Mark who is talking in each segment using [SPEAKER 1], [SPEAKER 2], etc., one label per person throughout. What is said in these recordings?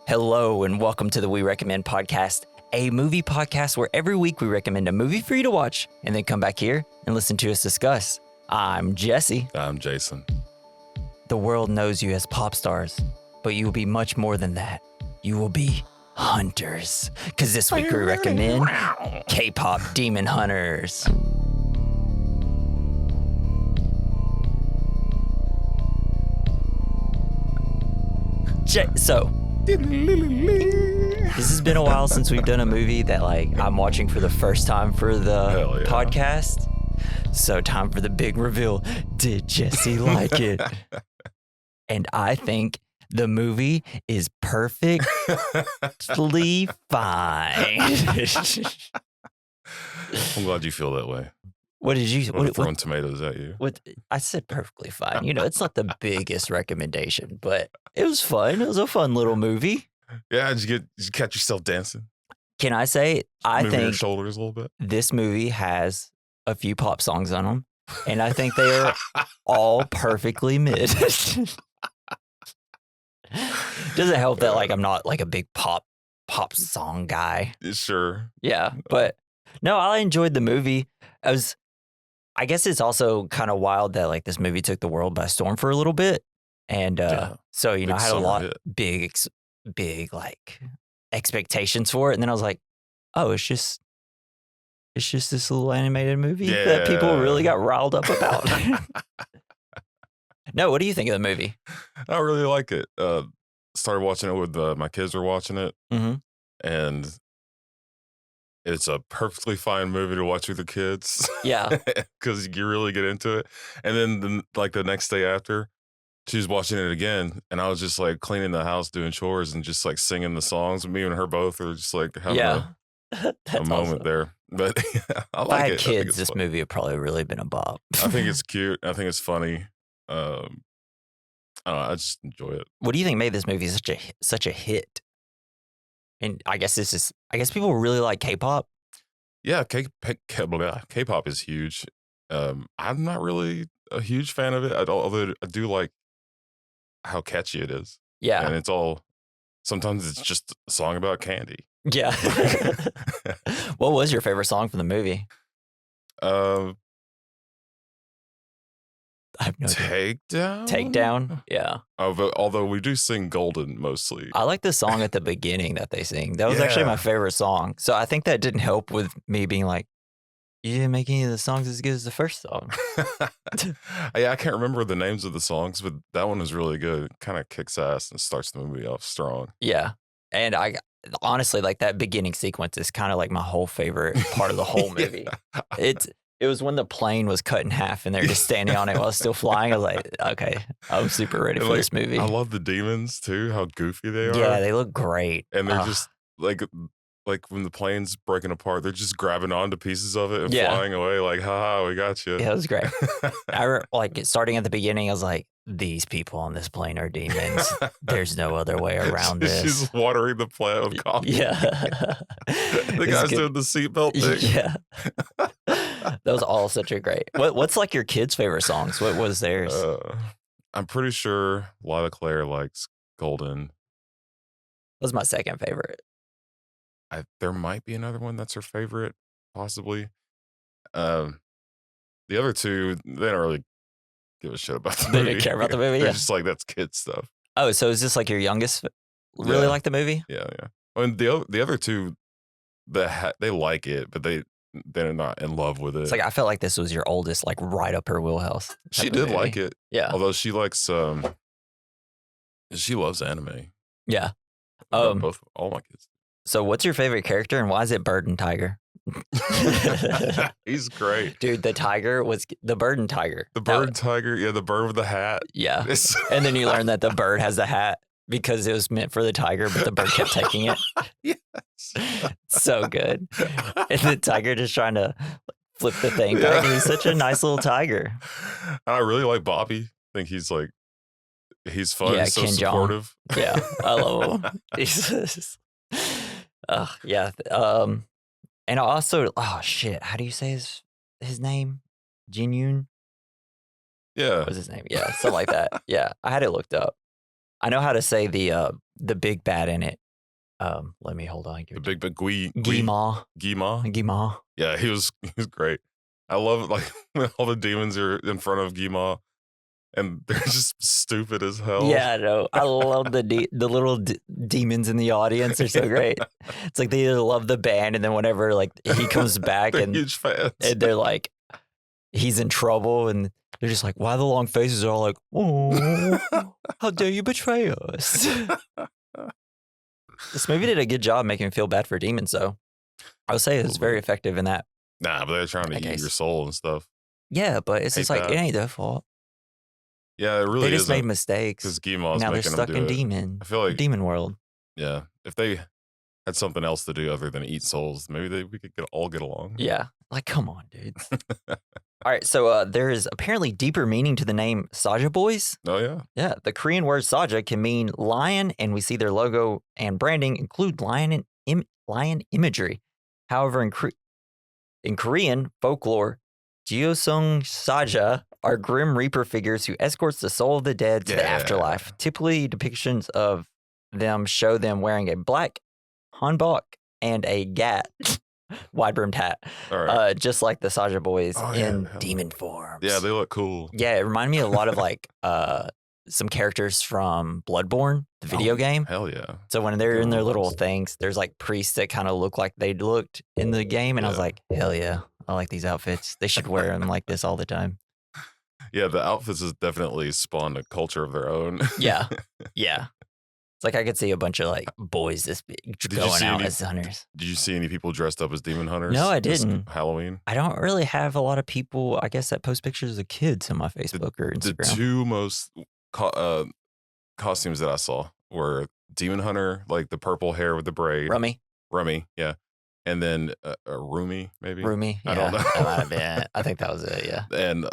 [SPEAKER 1] Hello and welcome to the We Recommend podcast, a movie podcast where every week we recommend a movie for you to watch and then come back here and listen to us discuss. I'm Jesse.
[SPEAKER 2] I'm Jason.
[SPEAKER 1] The world knows you as pop stars, but you will be much more than that. You will be hunters, because this week we recommend K-pop Demon Hunters. So, this has been a while since we've done a movie that I'm watching for the first time for the podcast. So time for the big reveal. Did Jesse like it? And I think the movie is perfectly fine.
[SPEAKER 2] I'm glad you feel that way.
[SPEAKER 1] What did you?
[SPEAKER 2] What throwing tomatoes at you?
[SPEAKER 1] What I said perfectly fine. You know, it's not the biggest recommendation, but it was fun. It was a fun little movie.
[SPEAKER 2] Yeah, did you catch yourself dancing?
[SPEAKER 1] Can I say? I
[SPEAKER 2] Moving
[SPEAKER 1] think
[SPEAKER 2] your shoulders a little bit.
[SPEAKER 1] This movie has a few pop songs on them, and I think they are all perfectly mid. Doesn't help that I'm not a big pop song guy.
[SPEAKER 2] Sure.
[SPEAKER 1] Yeah, but no, I enjoyed the movie. I guess it's also kind of wild that this movie took the world by storm for a little bit, and so I had a lot big expectations for it, and then I was like, oh, it's just this little animated movie that people really got riled up about. No, what do you think of the movie?
[SPEAKER 2] I really like it. Started watching it with my kids were watching it, and it's a perfectly fine movie to watch with the kids.
[SPEAKER 1] Yeah,
[SPEAKER 2] because you really get into it. And then the next day after, she was watching it again, and I was just cleaning the house, doing chores, and just singing the songs. Me and her both are just having a moment there. But I like it.
[SPEAKER 1] If I had kids, this movie would probably really been a bop.
[SPEAKER 2] I think it's cute. I think it's funny. I don't know, I just enjoy it.
[SPEAKER 1] What do you think made this movie such a hit? And I guess people really like K-pop.
[SPEAKER 2] Yeah, K-pop is huge. I'm not really a huge fan of it, although I do like how catchy it is.
[SPEAKER 1] Yeah.
[SPEAKER 2] And sometimes it's just a song about candy.
[SPEAKER 1] Yeah. What was your favorite song from the movie? I have no idea. Takedown? Yeah.
[SPEAKER 2] Although we do sing Golden mostly.
[SPEAKER 1] I like the song at the beginning that they sing. That was actually my favorite song. So I think that didn't help with me being like, you didn't make any of the songs as good as the first song.
[SPEAKER 2] Yeah, I can't remember the names of the songs, but that one is really good. It kind of kicks ass and starts the movie off strong.
[SPEAKER 1] Yeah. And I honestly, that beginning sequence is kind of my whole favorite part of the whole movie. It was when the plane was cut in half and they're just standing on it while it's still flying. I was like, okay, I'm super ready for this movie.
[SPEAKER 2] I love the demons too, how goofy they are.
[SPEAKER 1] Yeah, they look great.
[SPEAKER 2] And they're just when the plane's breaking apart, they're just grabbing onto pieces of it and flying away haha, we got you.
[SPEAKER 1] Yeah, it was great. Starting at the beginning, I was like, these people on this plane are demons. There's no other way around this.
[SPEAKER 2] She's watering the plant with coffee.
[SPEAKER 1] Yeah.
[SPEAKER 2] The guy's doing the seatbelt thing.
[SPEAKER 1] Yeah. That was all such a great. What's your kids' favorite songs? What was theirs?
[SPEAKER 2] I'm pretty sure Lila Claire likes Golden.
[SPEAKER 1] That was my second favorite.
[SPEAKER 2] There might be another one that's her favorite, possibly. The other two, they don't really give a shit about the movie.
[SPEAKER 1] They didn't care about the movie?
[SPEAKER 2] They're just that's kid stuff.
[SPEAKER 1] Oh, so is this your youngest really like the movie?
[SPEAKER 2] Yeah. And the other two, they like it, but they're not in love with it.
[SPEAKER 1] It's I felt like this was your oldest, right up her wheelhouse.
[SPEAKER 2] She did like it.
[SPEAKER 1] Yeah.
[SPEAKER 2] Although she likes, she loves anime.
[SPEAKER 1] Yeah.
[SPEAKER 2] All my kids.
[SPEAKER 1] So what's your favorite character and why is it Bird and Tiger?
[SPEAKER 2] He's great.
[SPEAKER 1] Dude, the tiger was the bird and tiger.
[SPEAKER 2] The bird and tiger, yeah, the bird with the hat.
[SPEAKER 1] Yeah. And then you learn that the bird has the hat because it was meant for the tiger, but the bird kept taking it.
[SPEAKER 2] Yes.
[SPEAKER 1] So good. And the tiger just trying to flip the thing back. And he's such a nice little tiger.
[SPEAKER 2] I really like Bobby. I think he's he's fun.
[SPEAKER 1] Yeah,
[SPEAKER 2] he's so
[SPEAKER 1] Ken
[SPEAKER 2] supportive.
[SPEAKER 1] Jeong. Yeah, I love him. Jesus. Yeah. And also, oh shit, how do you say his name? Jin-yoon?
[SPEAKER 2] Yeah.
[SPEAKER 1] What was his name? Yeah, something like that. Yeah, I had it looked up. I know how to say the the big bad in it. Let me hold on.
[SPEAKER 2] The big Guima.
[SPEAKER 1] Guima.
[SPEAKER 2] Yeah, he was great. I love it, like when all the demons are in front of Guima and they're just stupid as hell.
[SPEAKER 1] Yeah, no, I love the little demons in the audience. They're so great. It's like they love the band, and then whenever like he comes back,
[SPEAKER 2] they're
[SPEAKER 1] and
[SPEAKER 2] huge fans,
[SPEAKER 1] and they're like, he's in trouble, and they're just like, why the long faces are all like, oh, how dare you betray us? This movie did a good job making me feel bad for demons, though. I would say it was very effective in that.
[SPEAKER 2] Nah, but they're trying to eat your soul and stuff.
[SPEAKER 1] Yeah, but it's just like, it ain't their fault.
[SPEAKER 2] Yeah, it really is.
[SPEAKER 1] They just made mistakes.
[SPEAKER 2] Because Guima's
[SPEAKER 1] now they're
[SPEAKER 2] making
[SPEAKER 1] stuck
[SPEAKER 2] them do
[SPEAKER 1] in
[SPEAKER 2] I feel like
[SPEAKER 1] demon world.
[SPEAKER 2] Yeah, if they had something else to do other than eat souls, maybe we could all get along.
[SPEAKER 1] Yeah, like come on, dude. All right, so there is apparently deeper meaning to the name Saja Boys.
[SPEAKER 2] Oh yeah,
[SPEAKER 1] yeah. The Korean word Saja can mean lion, and we see their logo and branding include lion imagery. However, in Korean folklore, Jeosung Saja are grim reaper figures who escorts the soul of the dead to the afterlife. Typically, depictions of them show them wearing a black hanbok and a gat, wide-brimmed hat, just like the Saja Boys in demon forms.
[SPEAKER 2] Yeah, they look cool.
[SPEAKER 1] Yeah, it reminded me a lot of like some characters from Bloodborne, the video game.
[SPEAKER 2] Hell yeah.
[SPEAKER 1] So when they're in their little things, there's like priests that kind of look like they looked in the game, and I was like, hell yeah, I like these outfits. They should wear them like this all the time.
[SPEAKER 2] Yeah, the outfits has definitely spawned a culture of their own.
[SPEAKER 1] Yeah. It's like I could see a bunch of like boys going out as hunters.
[SPEAKER 2] Did you see any people dressed up as demon hunters?
[SPEAKER 1] No, I didn't.
[SPEAKER 2] Halloween?
[SPEAKER 1] I don't really have a lot of people, I guess, that post pictures of kids on my Facebook or Instagram.
[SPEAKER 2] The two most costumes that I saw were demon hunter, like the purple hair with the braid. Rummy, yeah. And then Rumi, maybe.
[SPEAKER 1] Rumi, yeah.
[SPEAKER 2] I don't know.
[SPEAKER 1] That might have been. I think that was it, yeah.
[SPEAKER 2] And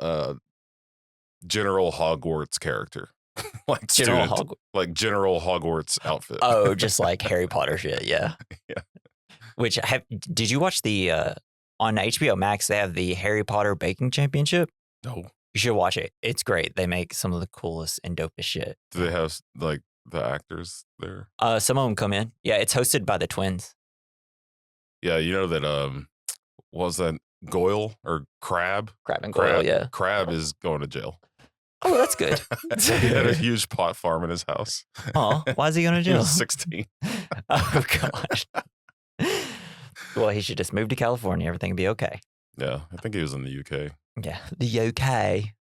[SPEAKER 2] General Hogwarts character. Like General Hogwarts outfit.
[SPEAKER 1] Oh, just like Harry Potter shit, yeah.
[SPEAKER 2] Yeah.
[SPEAKER 1] Which did you watch the on HBO Max? They have the Harry Potter Baking Championship.
[SPEAKER 2] No,
[SPEAKER 1] you should watch it. It's great. They make some of the coolest and dopest shit.
[SPEAKER 2] Do they have like the actors there?
[SPEAKER 1] Some of them come in. Yeah, it's hosted by the twins.
[SPEAKER 2] Yeah, you know that was that Goyle or Crab?
[SPEAKER 1] Crab and Goyle, yeah.
[SPEAKER 2] Crab is going to jail.
[SPEAKER 1] Oh, that's good.
[SPEAKER 2] He had a huge pot farm in his house.
[SPEAKER 1] Oh, why is he going to jail?
[SPEAKER 2] He was 16.
[SPEAKER 1] Oh, gosh. Well, he should just move to California. Everything will be okay.
[SPEAKER 2] Yeah, I think he was in the UK.
[SPEAKER 1] Yeah, the UK.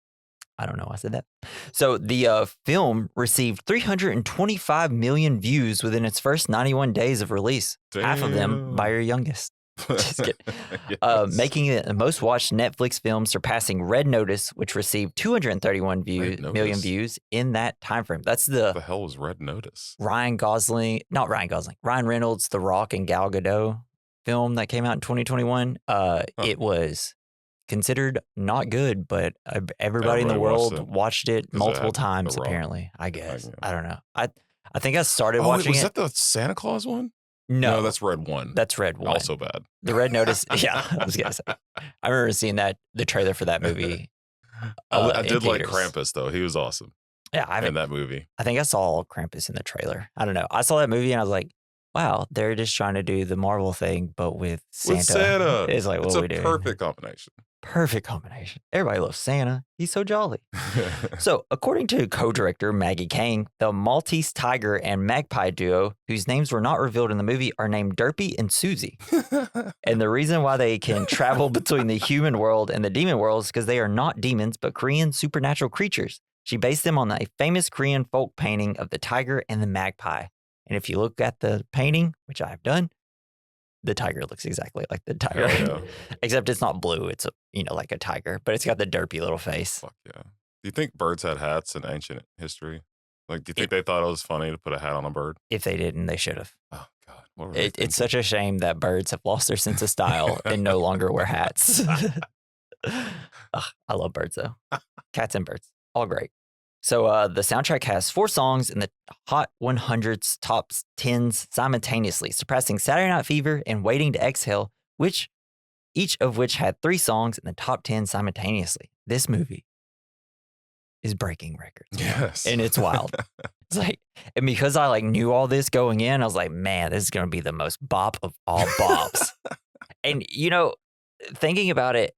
[SPEAKER 1] I don't know why I said that. So the film received 325 million views within its first 91 days of release. Damn. Half of them by your youngest. Just kidding. Yes. Making it the most watched Netflix film, surpassing Red Notice, which received 231 million views in that time frame. That's
[SPEAKER 2] what the hell was Red Notice?
[SPEAKER 1] Ryan Reynolds, The Rock, and Gal Gadot film that came out in 2021. It was considered not good, but everybody in the world watched it multiple times. Apparently, I guess. I don't know. I think I started watching it.
[SPEAKER 2] Was that the Santa Claus one?
[SPEAKER 1] No,
[SPEAKER 2] that's Red One.
[SPEAKER 1] That's Red One.
[SPEAKER 2] Also bad.
[SPEAKER 1] The Red Notice. Yeah, I was gonna say. I remember seeing the trailer for that movie.
[SPEAKER 2] I did like Krampus though. He was awesome.
[SPEAKER 1] Yeah,
[SPEAKER 2] in that movie.
[SPEAKER 1] I think I saw Krampus in the trailer. I don't know. I saw that movie and I was like, wow, they're just trying to do the Marvel thing, but with Santa. It's like, what are we doing?
[SPEAKER 2] Perfect combination.
[SPEAKER 1] Perfect combination. Everybody loves Santa. He's so jolly. So, according to co-director Maggie Kang, the Maltese tiger and magpie duo, whose names were not revealed in the movie, are named Derpy and Susie. And the reason why they can travel between the human world and the demon world is because they are not demons, but Korean supernatural creatures. She based them on a famous Korean folk painting of the tiger and the magpie. And if you look at the painting, which I've done, the tiger looks exactly like the tiger, except it's not blue. It's like a tiger, but it's got the derpy little face.
[SPEAKER 2] Fuck yeah! Do you think birds had hats in ancient history? Like, do you think they thought it was funny to put a hat on a bird?
[SPEAKER 1] If they didn't, they should have.
[SPEAKER 2] Oh God!
[SPEAKER 1] It's such a shame that birds have lost their sense of style and no longer wear hats. I love birds though. Cats and birds, all great. So the soundtrack has 4 songs in the Hot 100's top 10s simultaneously, surpassing Saturday Night Fever and Waiting to Exhale, each of which had 3 songs in the top 10 simultaneously. This movie is breaking records.
[SPEAKER 2] Yes.
[SPEAKER 1] And it's wild. It's like And because I like knew all this going in, I was like, man, this is going to be the most bop of all bops. And, thinking about it,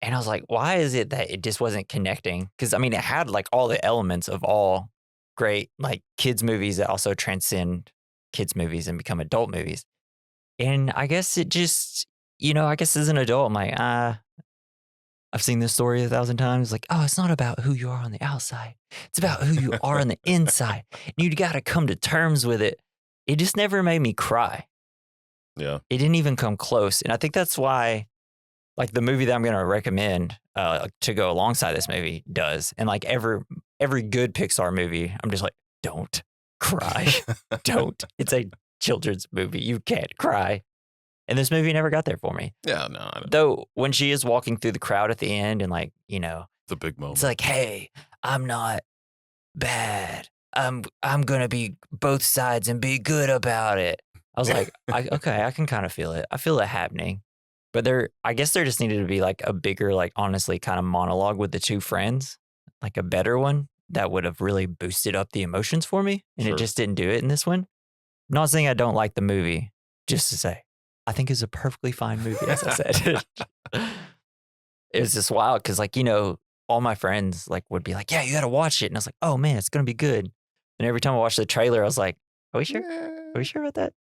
[SPEAKER 1] and I was like, why is it that it just wasn't connecting? Because, I mean, it had like all the elements of all great like kids movies that also transcend kids movies and become adult movies. And I guess it just, I guess as an adult, I'm like, I've seen this story 1,000 times. Like, oh, it's not about who you are on the outside. It's about who you are on the inside. And you got to come to terms with it. It just never made me cry.
[SPEAKER 2] Yeah.
[SPEAKER 1] It didn't even come close. And I think that's why, like, the movie that I'm going to recommend to go alongside this movie does. And like every good Pixar movie, I'm just like, don't cry. Don't. It's a children's movie. You can't cry. And this movie never got there for me.
[SPEAKER 2] Yeah, no. I don't.
[SPEAKER 1] Though when she is walking through the crowd at the end and like,
[SPEAKER 2] the big moment.
[SPEAKER 1] It's like, hey, I'm not bad. I'm gonna be both sides and be good about it. I was like, okay, I can kind of feel it. I feel it happening. But I guess there just needed to be like a bigger, like honestly kind of monologue with the two friends, like a better one that would have really boosted up the emotions for me. And It just didn't do it in this one. I'm not saying I don't like the movie, just to say. I think it's a perfectly fine movie, as I said. It was just wild because, like, all my friends like would be like, yeah, you got to watch it. And I was like, oh, man, it's going to be good. And every time I watched the trailer, I was like, are we sure? Are we sure about that?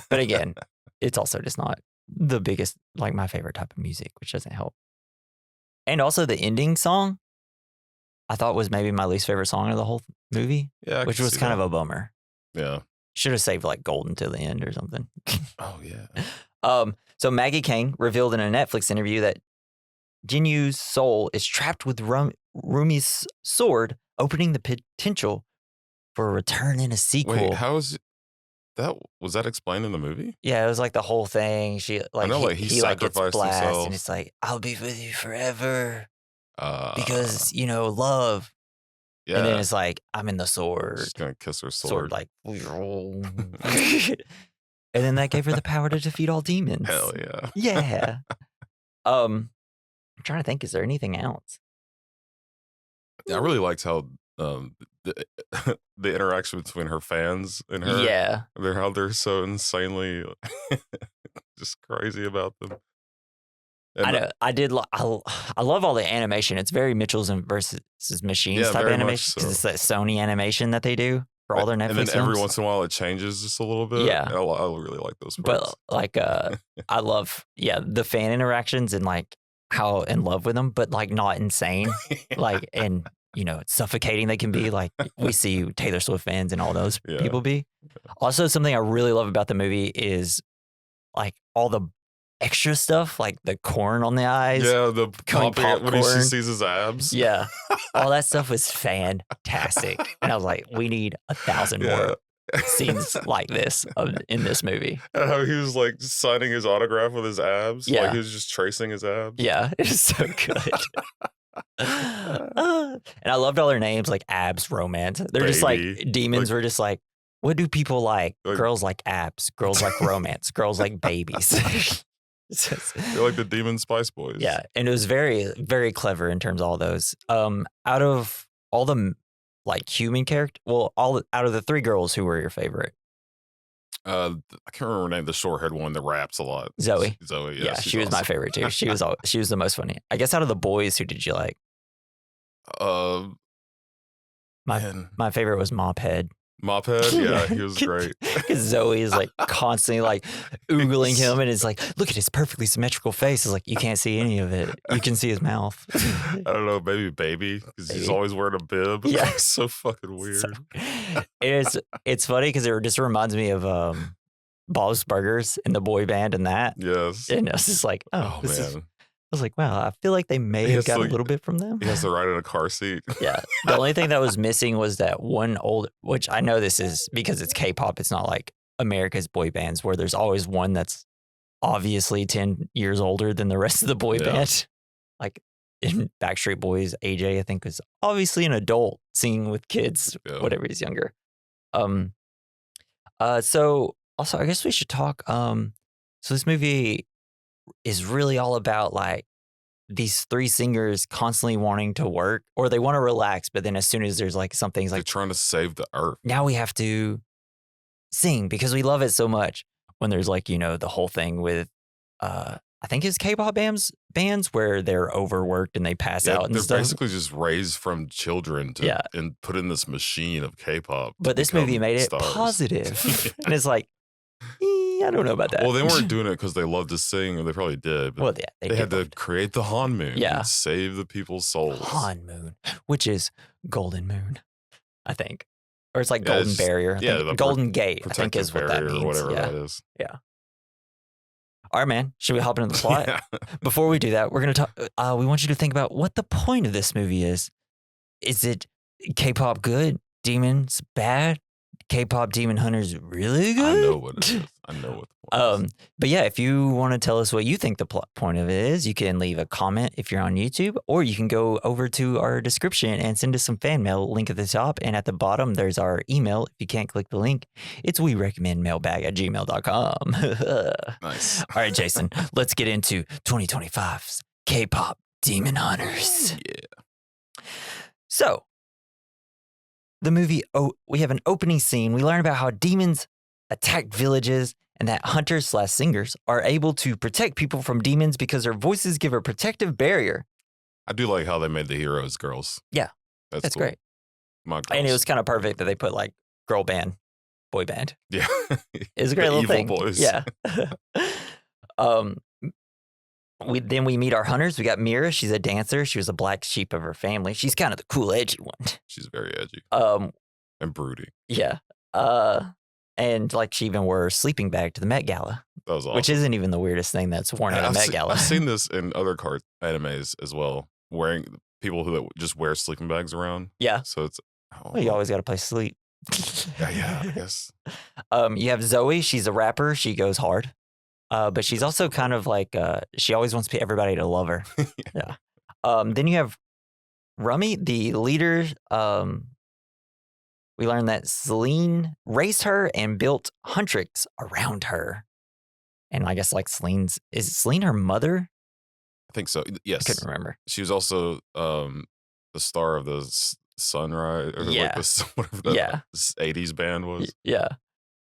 [SPEAKER 1] But again, it's also just not the biggest, like my favorite type of music, which doesn't help. And also the ending song, I thought was maybe my least favorite song of the whole movie, which was kind of a bummer.
[SPEAKER 2] Yeah.
[SPEAKER 1] Should have saved like Golden to the end or something.
[SPEAKER 2] Oh, yeah.
[SPEAKER 1] So Maggie Kang revealed in a Netflix interview that Jinyu's soul is trapped with Rumi's sword, opening the potential for a return in a sequel.
[SPEAKER 2] Wait, how is that? Was that explained in the movie?
[SPEAKER 1] Yeah, it was like the whole thing. She like,
[SPEAKER 2] I know, he sacrificed
[SPEAKER 1] gets blast,
[SPEAKER 2] himself,
[SPEAKER 1] and it's like, I'll be with you forever because love.
[SPEAKER 2] Yeah.
[SPEAKER 1] And then it's like, I'm in the sword.
[SPEAKER 2] She's gonna kiss her sword.
[SPEAKER 1] Like, and then that gave her the power to defeat all demons.
[SPEAKER 2] Hell yeah.
[SPEAKER 1] Yeah. I'm trying to think, is there anything else?
[SPEAKER 2] I really liked how the interaction between her fans and her.
[SPEAKER 1] Yeah.
[SPEAKER 2] How they're so insanely just crazy about them. And
[SPEAKER 1] I know. I love all the animation. It's very Mitchell's versus Machines type animation because it's that Sony animation that they do for all their Netflix
[SPEAKER 2] films. And then
[SPEAKER 1] films.
[SPEAKER 2] every once in a while it changes just a little bit.
[SPEAKER 1] Yeah.
[SPEAKER 2] I really like those parts.
[SPEAKER 1] But like, I love, the fan interactions and like how in love with them, but like not insane. Like, and suffocating they can be. Like we see Taylor Swift fans and all those people be. Also, something I really love about the movie is like all the extra stuff, like the corn on the eyes.
[SPEAKER 2] Yeah, the
[SPEAKER 1] popcorn
[SPEAKER 2] when she sees his abs.
[SPEAKER 1] Yeah, all that stuff was fantastic, and I was like, we need 1,000 more scenes like this in this movie.
[SPEAKER 2] And how he was like signing his autograph with his abs.
[SPEAKER 1] Yeah,
[SPEAKER 2] like he was just tracing his abs.
[SPEAKER 1] Yeah, it is so good. And I loved all their names, like Abs Romance. They're just like demons. Were just like, what do people like? Girls like abs. Girls like romance. Girls like babies.
[SPEAKER 2] They're like the Demon Spice Boys.
[SPEAKER 1] Yeah, and it was very, very clever in terms of all those. Out of all the like human character, out of the three girls, who were your favorite?
[SPEAKER 2] I can't remember her name. The short-haired one that raps a lot.
[SPEAKER 1] Zoe.
[SPEAKER 2] Yeah,
[SPEAKER 1] she was my favorite too. She was the most funny. I guess out of the boys, who did you like? My favorite was Mophead.
[SPEAKER 2] Mophead, yeah, he was great.
[SPEAKER 1] Because Zoe is like constantly like oogling him, and it's like, look at his perfectly symmetrical face. It's like, you can't see any of it. You can see his mouth.
[SPEAKER 2] I don't know, maybe baby, because he's always wearing a bib.
[SPEAKER 1] Yeah,
[SPEAKER 2] it's so fucking weird.
[SPEAKER 1] It's funny because it just reminds me of Bob's Burgers and the boy band and that.
[SPEAKER 2] Yes,
[SPEAKER 1] and it's just like,
[SPEAKER 2] oh man.
[SPEAKER 1] I was like, wow, I feel like they may have got a little bit from them.
[SPEAKER 2] He has to ride in a car seat.
[SPEAKER 1] Yeah. The only thing that was missing was that one which I know this is because it's K-pop. It's not like America's boy bands where there's always one that's obviously 10 years older than the rest of the boy band. Like in Backstreet Boys, AJ, I think, was obviously an adult singing with kids, whatever he's younger. So also, I guess we should talk. So this movie is really all about like these three singers constantly wanting to work, or they want to relax, but then as soon as there's like something
[SPEAKER 2] They're
[SPEAKER 1] like
[SPEAKER 2] trying to save the earth.
[SPEAKER 1] now we have to sing because we love it so much. When there's like, the whole thing with I think it's K-pop bands where they're overworked and they pass out and
[SPEAKER 2] they're
[SPEAKER 1] stuff.
[SPEAKER 2] basically just raised from children and put in this machine of K-pop.
[SPEAKER 1] But this movie made it
[SPEAKER 2] stars.
[SPEAKER 1] positive. And it's like, I don't know about that.
[SPEAKER 2] Well, they weren't doing it because they loved to sing, or they probably did. But they had to create the Han Moon and save the people's souls.
[SPEAKER 1] Han Moon, which is Golden Moon, I think. Or it's like Golden Barrier. Golden Gate, I think is what that means.
[SPEAKER 2] Or whatever that is.
[SPEAKER 1] Yeah. All right, man. Should we hop into the plot? Before we do that, we're going to talk. We want you to think about what the point of this movie is. Is it K-pop good? Demons bad? K-pop demon hunters really good?
[SPEAKER 2] I know what it is. I know what the point is.
[SPEAKER 1] But yeah, if you want to tell us what you think the point of it is, you can leave a comment if you're on YouTube, or you can go over to our description and send us some fan mail. Link at the top, and at the bottom, there's our email. If you can't click the link, it's werecommendmailbag@gmail.com.
[SPEAKER 2] Nice.
[SPEAKER 1] All right, Jason, let's get into 2025's K-pop demon hunters.
[SPEAKER 2] Yeah.
[SPEAKER 1] So, the movie, we have an opening scene. We learn about how demons attack villages and that hunters/singers are able to protect people from demons because their voices give a protective barrier.
[SPEAKER 2] I do like how they made the heroes girls.
[SPEAKER 1] Yeah. That's cool. Great. And it was kind of perfect that they put like girl band, boy band.
[SPEAKER 2] Yeah.
[SPEAKER 1] It was a great little
[SPEAKER 2] evil
[SPEAKER 1] thing.
[SPEAKER 2] Boys.
[SPEAKER 1] Yeah. Then we meet our hunters. We got Mira. She's a dancer. She was a black sheep of her family. She's kind of the cool, edgy one.
[SPEAKER 2] She's very edgy. And broody.
[SPEAKER 1] Yeah. And like she even wore a sleeping bag to the Met Gala.
[SPEAKER 2] That was awesome.
[SPEAKER 1] Which isn't even the weirdest thing that's worn at a Met Gala.
[SPEAKER 2] I've seen this in other animes as well, wearing people who just wear sleeping bags around.
[SPEAKER 1] Yeah.
[SPEAKER 2] So it's...
[SPEAKER 1] Well, you always got to play sleep.
[SPEAKER 2] Yeah, I guess.
[SPEAKER 1] You have Zoe. She's a rapper. She goes hard. But she's also kind of like, she always wants everybody to love her. Yeah. Then you have Rummy, the leader. We learned that Celine raised her and built Huntrix around her. And I guess like is Celine her mother?
[SPEAKER 2] I think so. Yes.
[SPEAKER 1] I couldn't remember.
[SPEAKER 2] She was also the star of the Sunrise, or like whatever the 80s band was.
[SPEAKER 1] Yeah.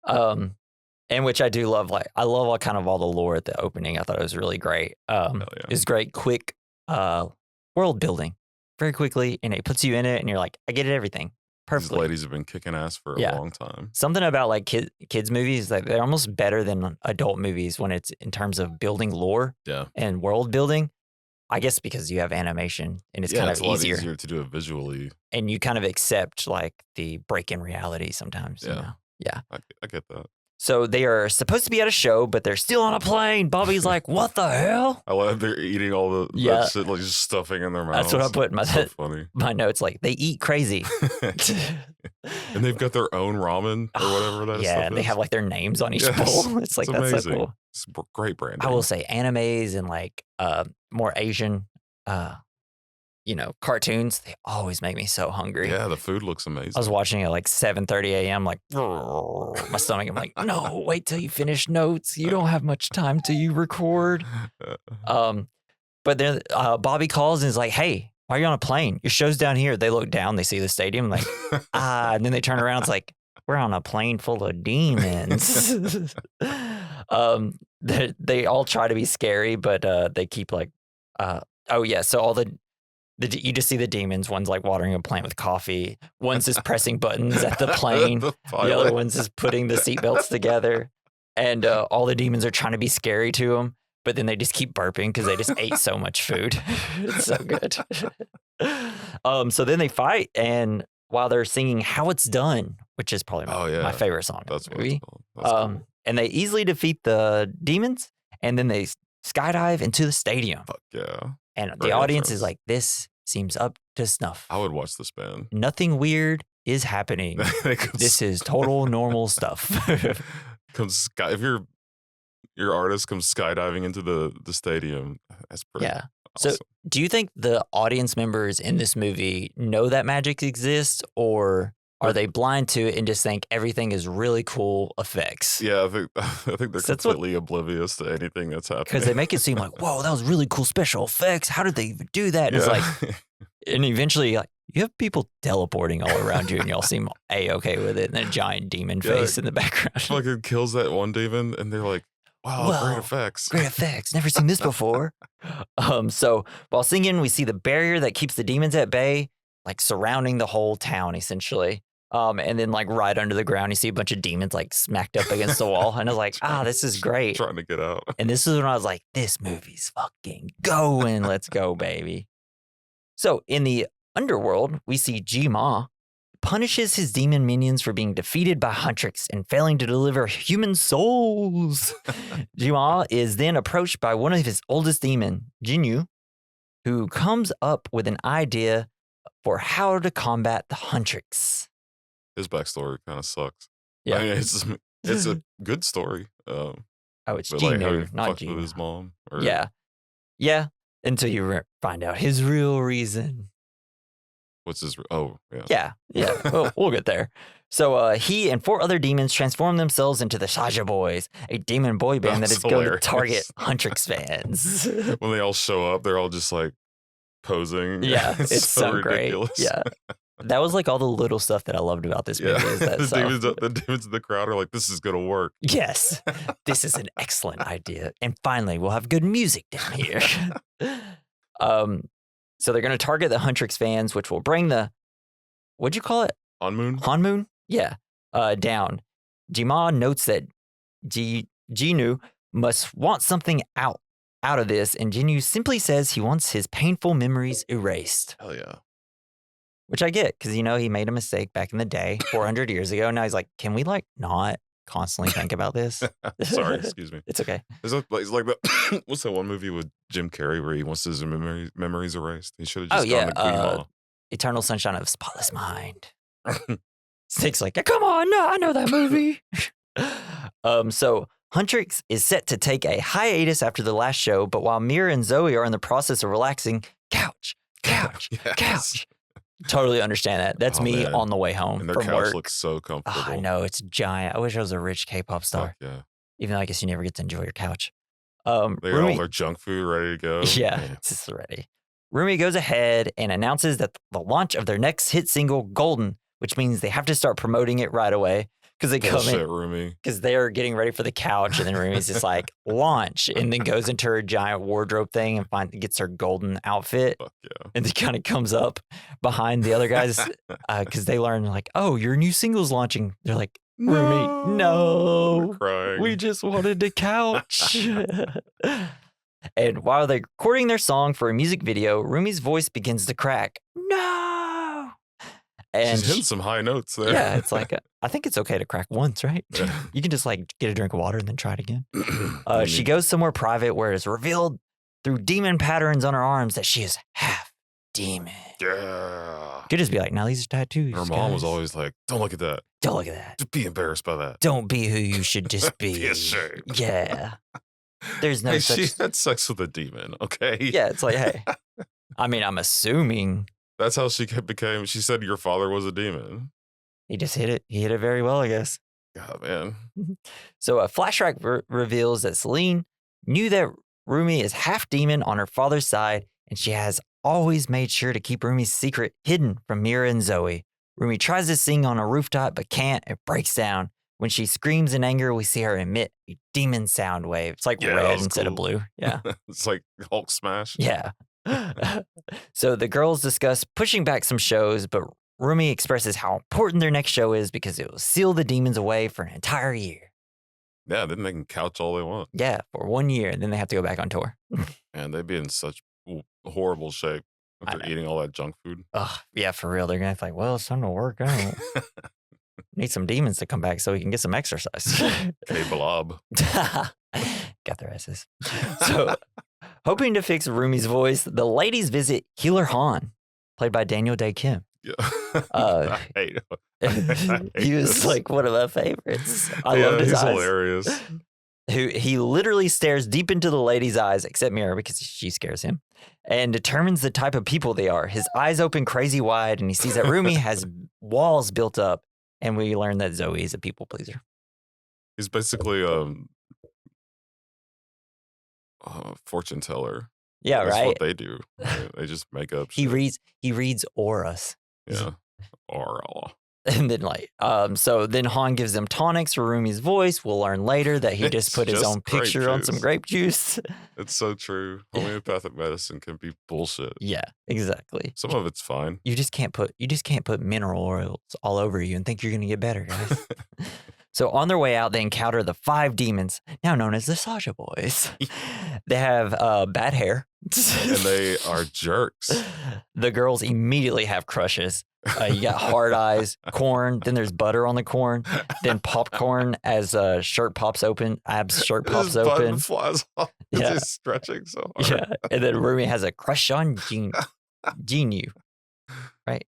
[SPEAKER 1] And which I do love. Like I love all the lore at the opening. I thought it was really great. It was great, quick world building, very quickly, and it puts you in it, and you're like, I get it, everything perfectly.
[SPEAKER 2] These ladies have been kicking ass for a long time.
[SPEAKER 1] Something about like kids movies, like they're almost better than adult movies when it's in terms of building lore and world building. I guess because you have animation and it's kind of
[SPEAKER 2] a lot easier to do it visually,
[SPEAKER 1] and you kind of accept like the break in reality sometimes.
[SPEAKER 2] Yeah, I get that.
[SPEAKER 1] So they are supposed to be at a show, but they're still on a plane. Bobby's like, what the hell?
[SPEAKER 2] I love they're eating all that shit, like just stuffing in their mouths.
[SPEAKER 1] That's what I put in
[SPEAKER 2] funny.
[SPEAKER 1] My notes. Like, they eat crazy.
[SPEAKER 2] And they've got their own ramen or whatever that is.
[SPEAKER 1] Yeah, and they have like their names on each bowl. It's like, that's
[SPEAKER 2] amazing.
[SPEAKER 1] so cool.
[SPEAKER 2] It's great branding.
[SPEAKER 1] I will say animes and like more Asian cartoons, they always make me so hungry.
[SPEAKER 2] Yeah, the food looks amazing.
[SPEAKER 1] I was watching it at like 7:30 a.m. like my stomach. I'm like, no, wait till you finish notes. You don't have much time till you record. But then Bobby calls and is like, hey, why are you on a plane? Your show's down here. They look down, they see the stadium, like, and then they turn around. It's like, we're on a plane full of demons. They all try to be scary, but they keep like, so all you just see the demons. One's like watering a plant with coffee. One's just pressing buttons at the plane. The other one's just putting the seatbelts together. And all the demons are trying to be scary to them, but then they just keep burping because they just ate so much food. It's so good. So then they fight, and while they're singing "How It's Done," which is probably my favorite song in the movie, cool. And they easily defeat the demons, and then they skydive into the stadium.
[SPEAKER 2] Fuck yeah.
[SPEAKER 1] And the audience is like, this seems up to snuff.
[SPEAKER 2] I would watch this band.
[SPEAKER 1] Nothing weird is happening. This is total normal stuff.
[SPEAKER 2] If your artist comes skydiving into the stadium, that's pretty awesome.
[SPEAKER 1] So do you think the audience members in this movie know that magic exists, or Are they blind to it and just think everything is really cool effects?
[SPEAKER 2] Yeah, I think they're completely oblivious to anything that's happening.
[SPEAKER 1] Because they make it seem like, whoa, that was really cool special effects. How did they even do that? And it's like, and eventually, like, you have people teleporting all around you, and y'all seem A-okay with it, and a giant demon face in the background.
[SPEAKER 2] Fucking kills that one demon, and they're like, wow, great effects.
[SPEAKER 1] Great effects. Never seen this before. So while singing, we see the barrier that keeps the demons at bay, like surrounding the whole town, essentially. And then like right under the ground, you see a bunch of demons like smacked up against the wall. And I was like, this is great.
[SPEAKER 2] Trying to get out.
[SPEAKER 1] And this is when I was like, this movie's fucking going. Let's go, baby. So in the underworld, we see Jima punishes his demon minions for being defeated by Huntrix and failing to deliver human souls. Jima is then approached by one of his oldest demon, Jinyu, who comes up with an idea for how to combat the Huntrix.
[SPEAKER 2] His backstory kind of sucks.
[SPEAKER 1] Yeah.
[SPEAKER 2] I mean, it's a good story.
[SPEAKER 1] It's Jinyu, not Jima.
[SPEAKER 2] With his mom.
[SPEAKER 1] Yeah. Until you find out his real reason.
[SPEAKER 2] What's his? Oh, yeah.
[SPEAKER 1] Yeah. Well, we'll get there. So he and 4 other demons transform themselves into the Shaja Boys, a demon boy band that is going to target Huntrix fans.
[SPEAKER 2] When they all show up, they're all just like posing.
[SPEAKER 1] Yeah, it's so ridiculous. Great. Yeah. That was like all the little stuff that I loved about this movie. Is that
[SPEAKER 2] the demons in the crowd are like, this is going to work.
[SPEAKER 1] Yes. This is an excellent idea. And finally, we'll have good music down here. So they're going to target the Huntrix fans, which will bring the, what'd you call it? Hanmoon? Yeah. Down. Jima notes that Jinyu must want something out of this, and Jinyu simply says he wants his painful memories erased.
[SPEAKER 2] Hell yeah.
[SPEAKER 1] Which I get, because, he made a mistake back in the day, 400 years ago. Now he's like, can we, like, not constantly think about this?
[SPEAKER 2] Sorry, excuse me.
[SPEAKER 1] It's okay.
[SPEAKER 2] It's like the, what's that one movie with Jim Carrey where he wants his memories erased? He should have just gone to Queen Ma.
[SPEAKER 1] Eternal Sunshine of the Spotless Mind. Snake's like, come on, no, I know that movie. So Huntrix is set to take a hiatus after the last show, but while Mira and Zoe are in the process of relaxing, couch. Totally understand that. That's me on the way home
[SPEAKER 2] and their
[SPEAKER 1] from
[SPEAKER 2] couch
[SPEAKER 1] work.
[SPEAKER 2] Looks so comfortable.
[SPEAKER 1] I know, it's giant. I wish I was a rich K-pop star.
[SPEAKER 2] Yeah.
[SPEAKER 1] Even though I guess you never get to enjoy your couch.
[SPEAKER 2] They got all their junk food ready to go.
[SPEAKER 1] Yeah, it's just ready. Rumi goes ahead and announces that the launch of their next hit single, Golden, which means they have to start promoting it right away. Because they come in, because they're getting ready for the couch, and then Rumi's just like, launch, and then goes into her giant wardrobe thing and gets her golden outfit.
[SPEAKER 2] Fuck yeah.
[SPEAKER 1] And then kind of comes up behind the other guys because they learn, like, oh, your new single's launching. They're like, Rumi, no.
[SPEAKER 2] We're crying.
[SPEAKER 1] We just wanted the couch. And while they're recording their song for a music video, Rumi's voice begins to crack. No. And
[SPEAKER 2] she's hitting some high notes there.
[SPEAKER 1] Yeah, it's like, I think it's okay to crack once, right? You can just like get a drink of water and then try it again. She goes somewhere private where it's revealed through demon patterns on her arms that she is half demon.
[SPEAKER 2] Yeah.
[SPEAKER 1] Could just be like, now these are tattoos.
[SPEAKER 2] Her mom was always like, don't look at that.
[SPEAKER 1] Don't look at that.
[SPEAKER 2] Just be embarrassed by that.
[SPEAKER 1] Don't be who you should just be.
[SPEAKER 2] Be ashamed.
[SPEAKER 1] Yeah. There's no such...
[SPEAKER 2] She had sex with a demon, okay?
[SPEAKER 1] Yeah, it's like, hey. I mean, I'm assuming...
[SPEAKER 2] That's how she became. She said your father was a demon.
[SPEAKER 1] He just hit it. He hit it very well, I guess.
[SPEAKER 2] God, man.
[SPEAKER 1] So a flashback reveals that Celine knew that Rumi is half demon on her father's side, and she has always made sure to keep Rumi's secret hidden from Mira and Zoe. Rumi tries to sing on a rooftop, but can't. It breaks down. When she screams in anger, we see her emit a demon sound wave. It's like red instead of blue. Yeah.
[SPEAKER 2] It's like Hulk smash.
[SPEAKER 1] Yeah. So the girls discuss pushing back some shows, but Rumi expresses how important their next show is because it will seal the demons away for an entire year.
[SPEAKER 2] Yeah, then they can couch all they want.
[SPEAKER 1] Yeah, for 1 year, and then they have to go back on tour.
[SPEAKER 2] And they'd be in such horrible shape after eating all that junk food.
[SPEAKER 1] Yeah, for real. They're going to be like, well, it's time to work out. Need some demons to come back so we can get some exercise.
[SPEAKER 2] Hey, blob.
[SPEAKER 1] Got their asses. So, hoping to fix Rumi's voice, the ladies visit Healer Han, played by Daniel Day Kim.
[SPEAKER 2] Yeah. I hate
[SPEAKER 1] He was like one of my favorites. I loved his eyes.
[SPEAKER 2] Hilarious.
[SPEAKER 1] who he literally stares deep into the lady's eyes, except Mira because she scares him, and determines the type of people they are. His eyes open crazy wide, and he sees that Rumi has walls built up, and we learn that Zoe is a people pleaser.
[SPEAKER 2] He's basically a fortune teller.
[SPEAKER 1] Yeah,
[SPEAKER 2] That's
[SPEAKER 1] right.
[SPEAKER 2] what they do. They just make up shit.
[SPEAKER 1] He reads auras.
[SPEAKER 2] Yeah. Aura.
[SPEAKER 1] And then so then Han gives them tonics for Rumi's voice. We'll learn later that he just put his own picture on some grape juice.
[SPEAKER 2] It's so true. Homeopathic medicine can be bullshit.
[SPEAKER 1] Yeah, exactly.
[SPEAKER 2] Some of it's fine.
[SPEAKER 1] You just can't put mineral oils all over you and think you're gonna get better, guys. So on their way out, they encounter the 5 demons, now known as the Sasha Boys. They have bad hair.
[SPEAKER 2] And they are jerks.
[SPEAKER 1] The girls immediately have crushes. You got hard eyes, corn, then there's butter on the corn, then popcorn as shirt pops open, Ab's shirt pops open.
[SPEAKER 2] Button flies off.
[SPEAKER 1] Yeah.
[SPEAKER 2] He's stretching so hard.
[SPEAKER 1] Yeah. And then Rumi has a crush on Genu. Right?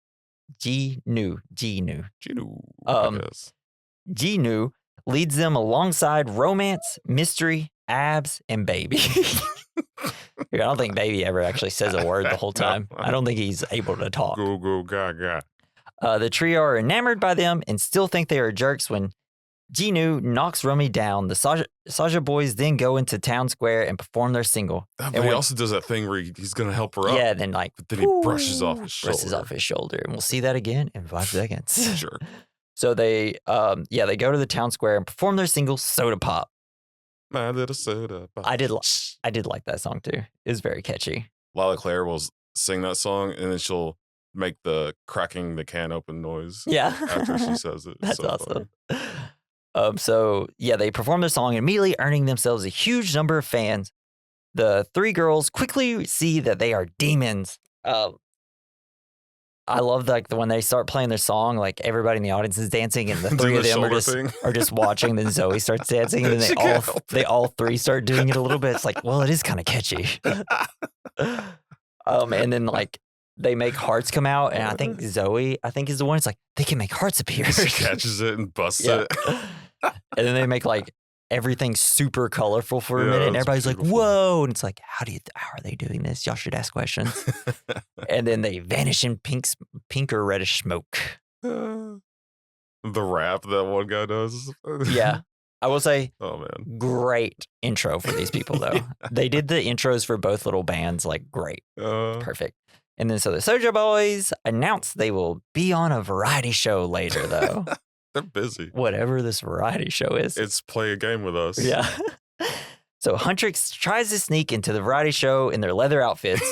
[SPEAKER 1] Genu.
[SPEAKER 2] I guess.
[SPEAKER 1] Genu leads them alongside romance, mystery, abs, and baby. I don't think baby ever actually says a word the whole time.
[SPEAKER 2] No.
[SPEAKER 1] I don't think he's able to talk.
[SPEAKER 2] Go, gaga.
[SPEAKER 1] The trio are enamored by them and still think they are jerks when Genu knocks Rumi down. The Sasha Boys then go into town square and perform their single.
[SPEAKER 2] But he also does that thing where he's going to help her up.
[SPEAKER 1] Yeah, then
[SPEAKER 2] But then he brushes off his shoulder.
[SPEAKER 1] And we'll see that again in 5 seconds.
[SPEAKER 2] Sure.
[SPEAKER 1] So they go to the town square and perform their single Soda Pop.
[SPEAKER 2] My little soda pop.
[SPEAKER 1] I did like that song too. It was very catchy.
[SPEAKER 2] Lala Claire will sing that song and then she'll make the cracking the can open noise.
[SPEAKER 1] Yeah.
[SPEAKER 2] After she says it.
[SPEAKER 1] That's
[SPEAKER 2] so
[SPEAKER 1] awesome. They perform their song, immediately earning themselves a huge number of fans. The 3 girls quickly see that they are demons. I love when they start playing their song, like everybody in the audience is dancing, and the 3 of them are just watching. Then Zoe starts dancing, and then they all 3 start doing it a little bit. It's like, well, it is kind of catchy. And then they make hearts come out, and I think Zoe is the one. It's like they can make hearts appear.
[SPEAKER 2] She catches it and busts it,
[SPEAKER 1] and then they make everything super colorful for a minute, and everybody's beautiful. Like, whoa. And it's like, how are they doing this? Y'all should ask questions. And then they vanish in pink or reddish smoke.
[SPEAKER 2] The rap that one guy does.
[SPEAKER 1] Yeah. I will say,
[SPEAKER 2] oh man,
[SPEAKER 1] great intro for these people though. They did the intros for both little bands, great. Perfect. And then so the Soja Boys announced they will be on a variety show later though.
[SPEAKER 2] They're busy.
[SPEAKER 1] Whatever this variety show is.
[SPEAKER 2] It's play a game with us.
[SPEAKER 1] Yeah. So Huntrix tries to sneak into the variety show in their leather outfits.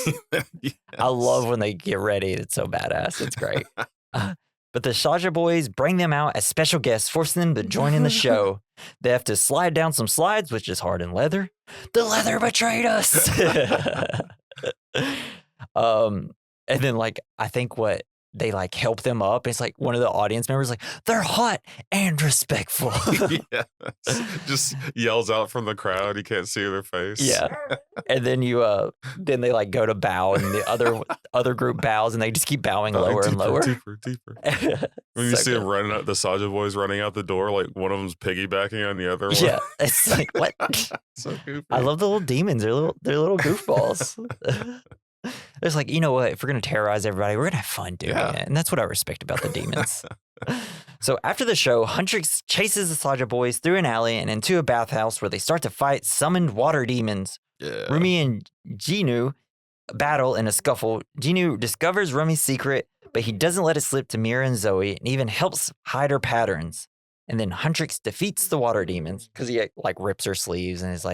[SPEAKER 1] Yes. I love when they get ready. It's so badass. It's great. But the Sasha Boys bring them out as special guests, forcing them to join in the show. They have to slide down some slides, which is hard in leather. The leather betrayed us. And then I think they help them up. It's one of the audience members they're hot and respectful.
[SPEAKER 2] Yes. Just yells out from the crowd. You can't see their face.
[SPEAKER 1] Yeah. And then then they go to bow, and the other group bows, and they just keep bowing lower and lower.
[SPEAKER 2] Deeper. When you see them running out, the Sasha Boys running out the door, one of them's piggybacking on the other one.
[SPEAKER 1] Yeah. It's what?
[SPEAKER 2] So goofy.
[SPEAKER 1] I love the little demons. They're little goofballs. It's you know what? If we're going to terrorize everybody, we're going to have fun doing it. And that's what I respect about the demons. So after the show, Huntrix chases the Sasha Boys through an alley and into a bathhouse where they start to fight summoned water demons.
[SPEAKER 2] Yeah.
[SPEAKER 1] Rumi and Genu battle in a scuffle. Genu discovers Rumi's secret, but he doesn't let it slip to Mira and Zoe and even helps hide her patterns. And then Huntrix defeats the water demons because he rips her sleeves and is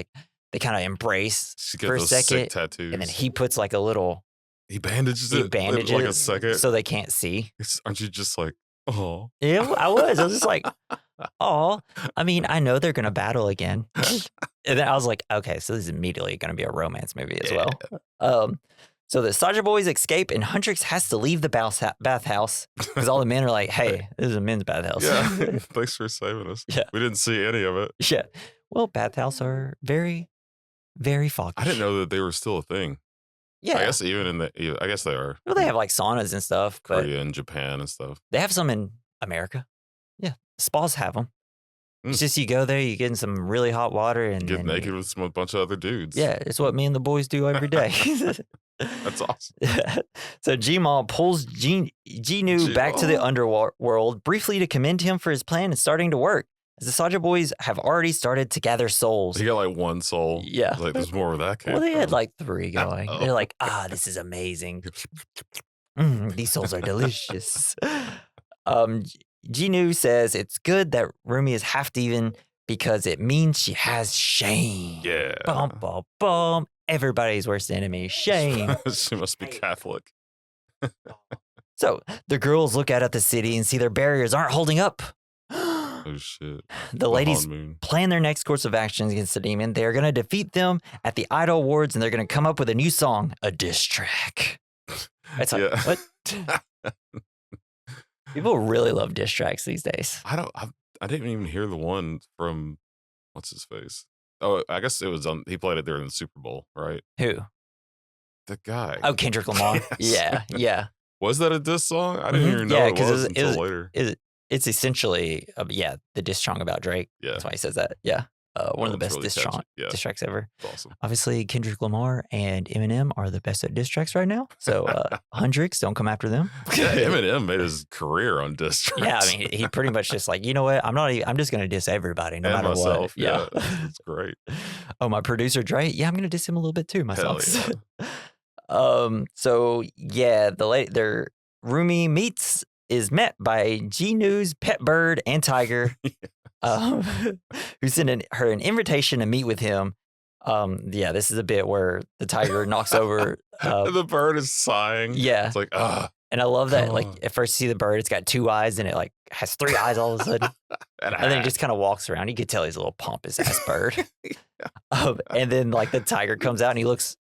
[SPEAKER 1] they kind of embrace for a second,
[SPEAKER 2] sick tattoos.
[SPEAKER 1] And then he puts a little.
[SPEAKER 2] He bandages it a second,
[SPEAKER 1] so they can't see.
[SPEAKER 2] Aren't you just oh?
[SPEAKER 1] Yeah, I was just oh. I mean, I know they're gonna battle again, and then I was okay, so this is immediately gonna be a romance movie as well. So the Sasha Boys escape, and Huntrix has to leave the bathhouse because all the men are hey, this is a men's bathhouse.
[SPEAKER 2] Yeah, thanks for saving us.
[SPEAKER 1] Yeah,
[SPEAKER 2] we didn't see any of it.
[SPEAKER 1] Yeah, well, bathhouse are very, very foggy.
[SPEAKER 2] I didn't know that they were still a thing.
[SPEAKER 1] Yeah,
[SPEAKER 2] I guess I guess they are.
[SPEAKER 1] Well, they have saunas and stuff, but
[SPEAKER 2] Korea and Japan and stuff.
[SPEAKER 1] They have some in America. Yeah, spas have them. It's just you go there, you get in some really hot water, and
[SPEAKER 2] get naked with a bunch of other dudes.
[SPEAKER 1] Yeah, it's what me and the boys do every day.
[SPEAKER 2] That's awesome.
[SPEAKER 1] So Gmaw pulls Gnu back to the underworld briefly to commend him for his plan and starting to work. As the Saja boys have already started to gather souls.
[SPEAKER 2] He got like one soul.
[SPEAKER 1] Yeah.
[SPEAKER 2] Like, there's more where that came
[SPEAKER 1] Well, they
[SPEAKER 2] from.
[SPEAKER 1] had like 3 going. They're like, this is amazing. These souls are delicious. Gnu says it's good that Rumi is half demon because it means she has shame.
[SPEAKER 2] Yeah.
[SPEAKER 1] Bum, bum, bum. Everybody's worst enemy, shame.
[SPEAKER 2] She must be Catholic.
[SPEAKER 1] So the girls look out at the city and see their barriers aren't holding up.
[SPEAKER 2] Oh, shit.
[SPEAKER 1] The ladies plan their next course of actions against the demon. They are going to defeat them at the Idol Awards, and they're going to come up with a new song, a diss track. It's like, what? People really love diss tracks these days.
[SPEAKER 2] I didn't even hear the one from, what's his face? Oh, I guess it was he played it there in the Super Bowl, right?
[SPEAKER 1] Who?
[SPEAKER 2] The guy.
[SPEAKER 1] Oh, Kendrick Lamar.
[SPEAKER 2] Yes.
[SPEAKER 1] Yeah.
[SPEAKER 2] Was that a diss song? I didn't even know it was until later.
[SPEAKER 1] It's essentially, the diss song about Drake. Yeah. That's why he says that. Yeah. One of the best diss tracks ever.
[SPEAKER 2] That's awesome.
[SPEAKER 1] Obviously, Kendrick Lamar and Eminem are the best at diss tracks right now. So, Hendrix, don't come after them.
[SPEAKER 2] Yeah, Eminem made his career on diss tracks.
[SPEAKER 1] Yeah, I mean, he pretty much just like, you know what? I'm just going to diss everybody, no matter
[SPEAKER 2] myself,
[SPEAKER 1] what. Yeah.
[SPEAKER 2] It's great.
[SPEAKER 1] Oh, my producer, Dre? Yeah, I'm going to diss him a little bit too, myself. So, yeah, their Rumi is met by Gnu's pet bird and tiger. Who sent her an invitation to meet with him. This is a bit where the tiger knocks over.
[SPEAKER 2] The bird is sighing.
[SPEAKER 1] Yeah.
[SPEAKER 2] It's like,
[SPEAKER 1] and I love that, like, at first you see the bird, it's got 2 eyes, and it, like, has 3 eyes all of a sudden. and then he just kind of walks around. You could tell he's a little pompous-ass bird. And then, like, the tiger comes out, and he looks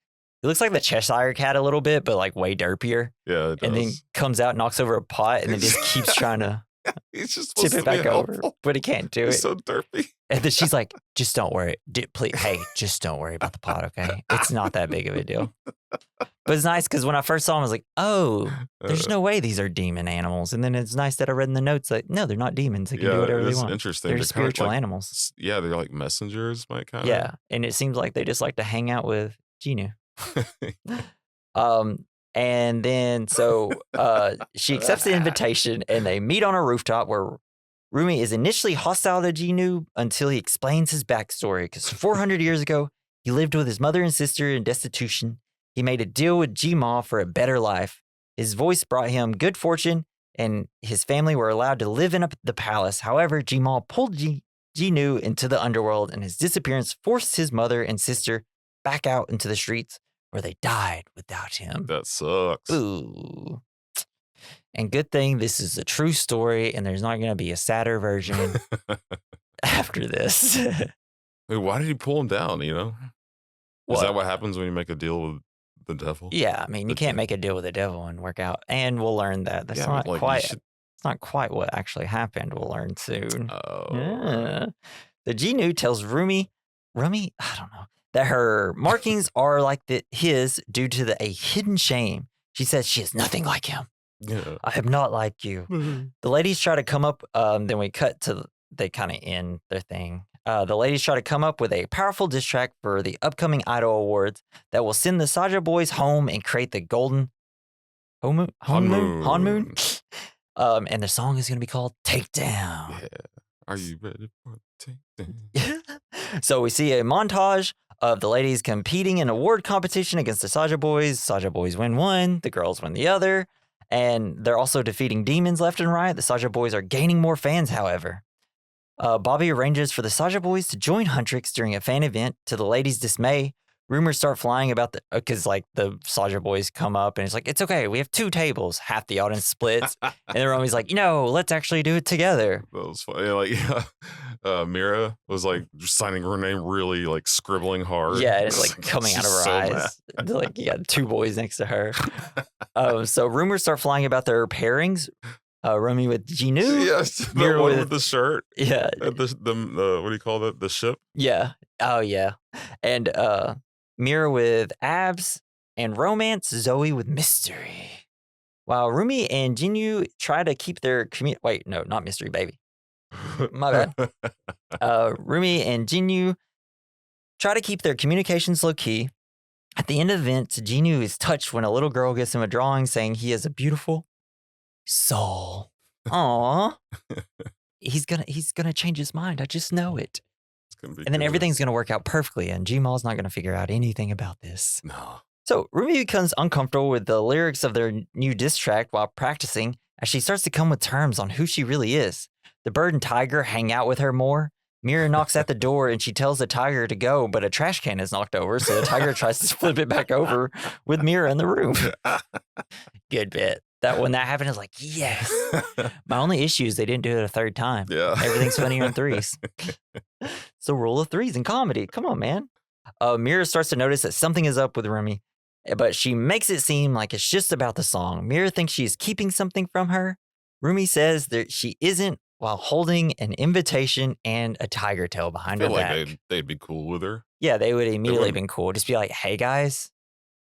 [SPEAKER 1] like the Cheshire Cat a little bit, but, like, way derpier.
[SPEAKER 2] Yeah, it does.
[SPEAKER 1] And then comes out, knocks over a pot, and then just keeps trying to
[SPEAKER 2] he's just
[SPEAKER 1] tip it back over, but he can't do it.
[SPEAKER 2] He's so derpy.
[SPEAKER 1] And then she's like, just don't worry. Please, hey, just don't worry about the pot, okay? It's not that big of a deal. But it's nice because when I first saw him, I was like, oh, there's no way these are demon animals. And then it's nice that I read in the notes, like, no, they're not demons. They can do whatever they want.
[SPEAKER 2] Interesting.
[SPEAKER 1] They're spiritual animals.
[SPEAKER 2] Yeah, they're like messengers, my kind of.
[SPEAKER 1] Yeah, and it seems like they just like to hang out with Gnu. And then so she accepts the invitation and they meet on a rooftop where Rumi is initially hostile to Gnu until he explains his backstory. Because 400 years ago, he lived with his mother and sister in destitution. He made a deal with Gmaw for a better life. His voice brought him good fortune and his family were allowed to live in the palace. However, Gmaw pulled Gnu into the underworld and his disappearance forced his mother and sister back out into the streets where they died without him.
[SPEAKER 2] That sucks.
[SPEAKER 1] Ooh. And good thing this is a true story and there's not going to be a sadder version after this.
[SPEAKER 2] Why did he pull him down, you know?
[SPEAKER 1] What?
[SPEAKER 2] Is that what happens when you make a deal with the devil?
[SPEAKER 1] Yeah, I mean, you can't make a deal with the devil and work out. And we'll learn that. That's not quite it's not quite what actually happened. We'll learn soon.
[SPEAKER 2] Oh.
[SPEAKER 1] Yeah. The Gnu tells Rumi, I don't know, that her markings are like his due to a hidden shame. She says she is nothing like him.
[SPEAKER 2] Yeah.
[SPEAKER 1] I am not like you. The ladies try to come up, then we cut to, they kind of end their thing. The ladies try to come up with a powerful diss track for the upcoming Idol Awards that will send the Saja boys home and create the golden Hanmoon. And the song is going to be called Takedown.
[SPEAKER 2] Yeah. Are you ready for the takedown?
[SPEAKER 1] So we see a montage of the ladies competing in award competition against the Saja boys. Saja boys win one, the girls win the other. And they're also defeating demons left and right. The Saja boys are gaining more fans, however. Bobby arranges for the Saja boys to join Huntrix during a fan event. To the ladies' dismay, rumors start flying about because like the Saja boys come up and it's like, it's okay, we have 2 tables. Half the audience splits. And then Romi's like, let's actually do it together.
[SPEAKER 2] That was funny. Like, Mira was like signing her name really like scribbling hard.
[SPEAKER 1] Yeah, and it's like coming out of her eyes. Like you got 2 boys next to her. So rumors start flying about their pairings. Romy with Gnu.
[SPEAKER 2] Yes, the one with the shirt.
[SPEAKER 1] Yeah.
[SPEAKER 2] The what do you call that? The ship?
[SPEAKER 1] Yeah. Oh, yeah. And Mira with abs and romance, Zoe with mystery. While Rumi and Gnu try to keep their Wait, no, not mystery baby. My bad. Rumi and Jinyu try to keep their communications low key. At the end of the event, Jinyu is touched when a little girl gives him a drawing saying he has a beautiful soul. Aww. He's gonna change his mind. I just know it. And then
[SPEAKER 2] good.
[SPEAKER 1] Everything's gonna work out perfectly, and Gmal's not gonna figure out anything about this.
[SPEAKER 2] No.
[SPEAKER 1] So Rumi becomes uncomfortable with the lyrics of their new diss track while practicing, as she starts to come with terms on who she really is. The bird and tiger hang out with her more. Mira knocks at the door and she tells the tiger to go, but a trash can is knocked over, so the tiger tries to flip it back over with Mira in the room. Good bit. When that happened, I was like, yes. My only issue is they didn't do it a third time.
[SPEAKER 2] Yeah.
[SPEAKER 1] Everything's funnier in threes. It's the rule of threes in comedy. Come on, man. Mira starts to notice that something is up with Rumi, but she makes it seem like it's just about the song. Mira thinks she's keeping something from her. Rumi says that she isn't, while holding an invitation and a tiger tail behind her back.
[SPEAKER 2] They'd be cool with her.
[SPEAKER 1] Yeah, they would immediately have been cool. Just be like, hey, guys,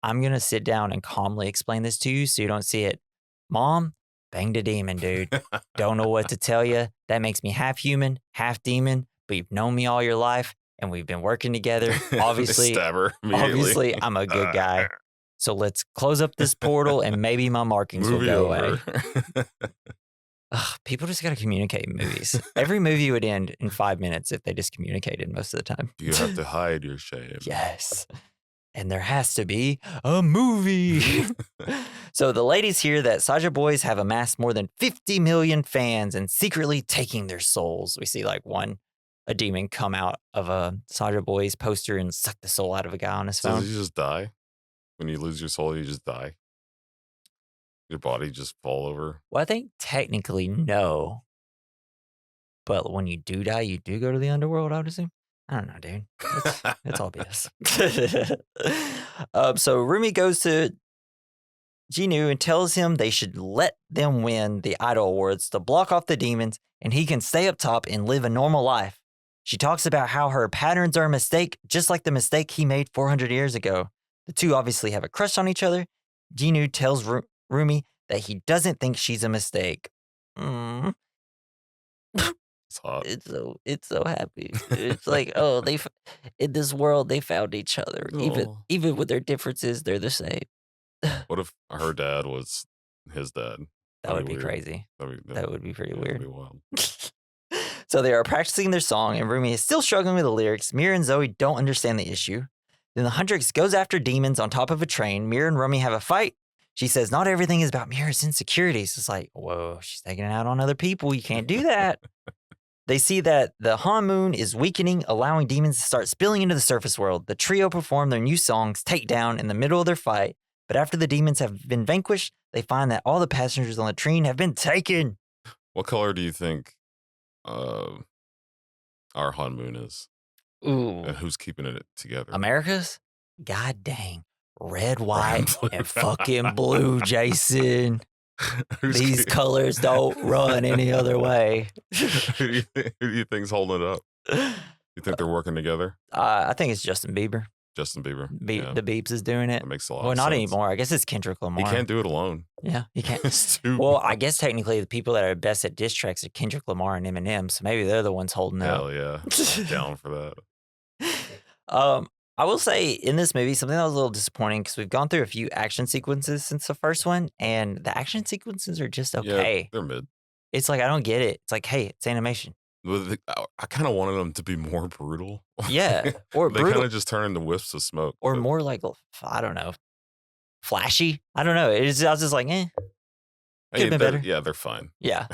[SPEAKER 1] I'm going to sit down and calmly explain this to you so you don't see it. Mom, banged a demon, dude. Don't know what to tell you. That makes me half human, half demon, but you've known me all your life, and we've been working together. Obviously,
[SPEAKER 2] stab her immediately.
[SPEAKER 1] Obviously, I'm a good guy. So let's close up this portal, and maybe my markings will go away. Ugh, people just got to communicate in movies. Every movie would end in 5 minutes if they just communicated most of the time.
[SPEAKER 2] You have to hide your shame.
[SPEAKER 1] Yes. And there has to be a movie. So the ladies hear that Saja Boys have amassed more than 50 million fans and secretly taking their souls. We see a demon come out of a Saja Boys poster and suck the soul out of a guy on his phone.
[SPEAKER 2] So you just die? When you lose your soul, you just die? Your body just fall over?
[SPEAKER 1] Well, I think technically no. But when you do die, you do go to the underworld, I would assume. I don't know, dude. It's all BS. So Rumi goes to Jinyu and tells him they should let them win the Idol Awards to block off the demons, and he can stay up top and live a normal life. She talks about how her patterns are a mistake, just like the mistake he made 400 years ago. The two obviously have a crush on each other. Jinyu tells Rumi that he doesn't think she's a mistake.
[SPEAKER 2] It's hot.
[SPEAKER 1] It's so happy. It's like, oh, in this world they found each other. Even with their differences, they're the same.
[SPEAKER 2] What if her dad was his dad?
[SPEAKER 1] That would be crazy. That would be pretty weird.
[SPEAKER 2] That'd be wild.
[SPEAKER 1] So they are practicing their song, and Rumi is still struggling with the lyrics. Mira and Zoe don't understand the issue. Then the Huntress goes after demons on top of a train. Mira and Rumi have a fight. She says not everything is about Mira's insecurities. It's like, whoa, she's taking it out on other people. You can't do that. They see that the Han Moon is weakening, allowing demons to start spilling into the surface world. The trio perform their new songs, Takedown, in the middle of their fight. But after the demons have been vanquished, they find that all the passengers on the train have been taken.
[SPEAKER 2] What color do you think our Han Moon is?
[SPEAKER 1] Ooh.
[SPEAKER 2] And who's keeping it together?
[SPEAKER 1] America's? God dang. Red, white, and fucking blue, Jason. These colors don't run any other way.
[SPEAKER 2] Who do you think's holding it up? You think they're working together?
[SPEAKER 1] I think it's Justin Bieber.
[SPEAKER 2] Justin Bieber.
[SPEAKER 1] The Beeps is doing it.
[SPEAKER 2] That makes a lot
[SPEAKER 1] Well,
[SPEAKER 2] of
[SPEAKER 1] not
[SPEAKER 2] sense.
[SPEAKER 1] anymore. I guess it's Kendrick Lamar.
[SPEAKER 2] He can't do it alone.
[SPEAKER 1] Yeah, he can't.
[SPEAKER 2] It's too
[SPEAKER 1] Well, I guess technically the people that are best at diss tracks are Kendrick Lamar and Eminem, so maybe they're the ones holding
[SPEAKER 2] Hell
[SPEAKER 1] up.
[SPEAKER 2] yeah. Down for that.
[SPEAKER 1] I will say in this movie, something that was a little disappointing because we've gone through a few action sequences since the first one, and the action sequences are just okay.
[SPEAKER 2] Yeah, they're mid.
[SPEAKER 1] It's like, I don't get it. It's like, hey, it's animation.
[SPEAKER 2] I kind of wanted them to be more brutal.
[SPEAKER 1] Yeah. Or
[SPEAKER 2] they
[SPEAKER 1] brutal.
[SPEAKER 2] kind of just turn into whiffs of smoke.
[SPEAKER 1] Or more like, I don't know, flashy. I don't know. I was just like, could have been better.
[SPEAKER 2] Yeah, they're fine.
[SPEAKER 1] Yeah.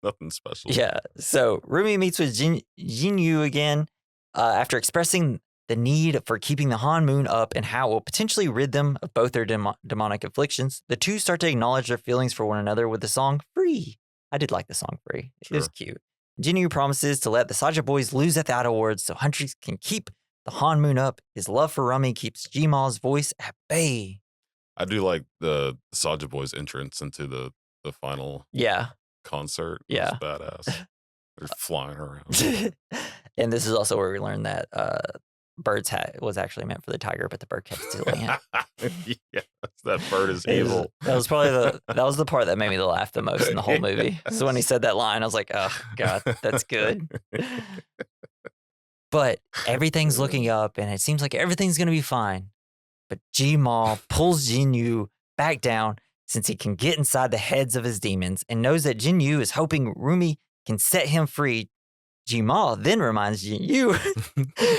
[SPEAKER 2] Nothing special.
[SPEAKER 1] Yeah. So Rumi meets with Jinyu again after expressing the need for keeping the Han Moon up and how it will potentially rid them of both their demonic afflictions. The two start to acknowledge their feelings for one another with the song Free. I did like the song Free. It was cute. Jinyu promises to let the Saja Boys lose at the Idol Awards so Huntress can keep the Han Moon up. His love for Rumi keeps Gmal's voice at bay.
[SPEAKER 2] I do like the Saja Boys entrance into the final concert.
[SPEAKER 1] Yeah.
[SPEAKER 2] It's badass. They're flying around.
[SPEAKER 1] And this is also where we learned that Bird's hat was actually meant for the tiger, but the bird kept stealing it.
[SPEAKER 2] Yeah, that bird is evil.
[SPEAKER 1] That was probably the part that made me laugh the most in the whole movie. So when he said that line, I was like, oh, God, that's good. But everything's looking up, and it seems like everything's going to be fine. But G-Maw pulls Jin-Yu back down since he can get inside the heads of his demons and knows that Jin-Yu is hoping Rumi can set him free. G-Maw then reminds Jin-Yu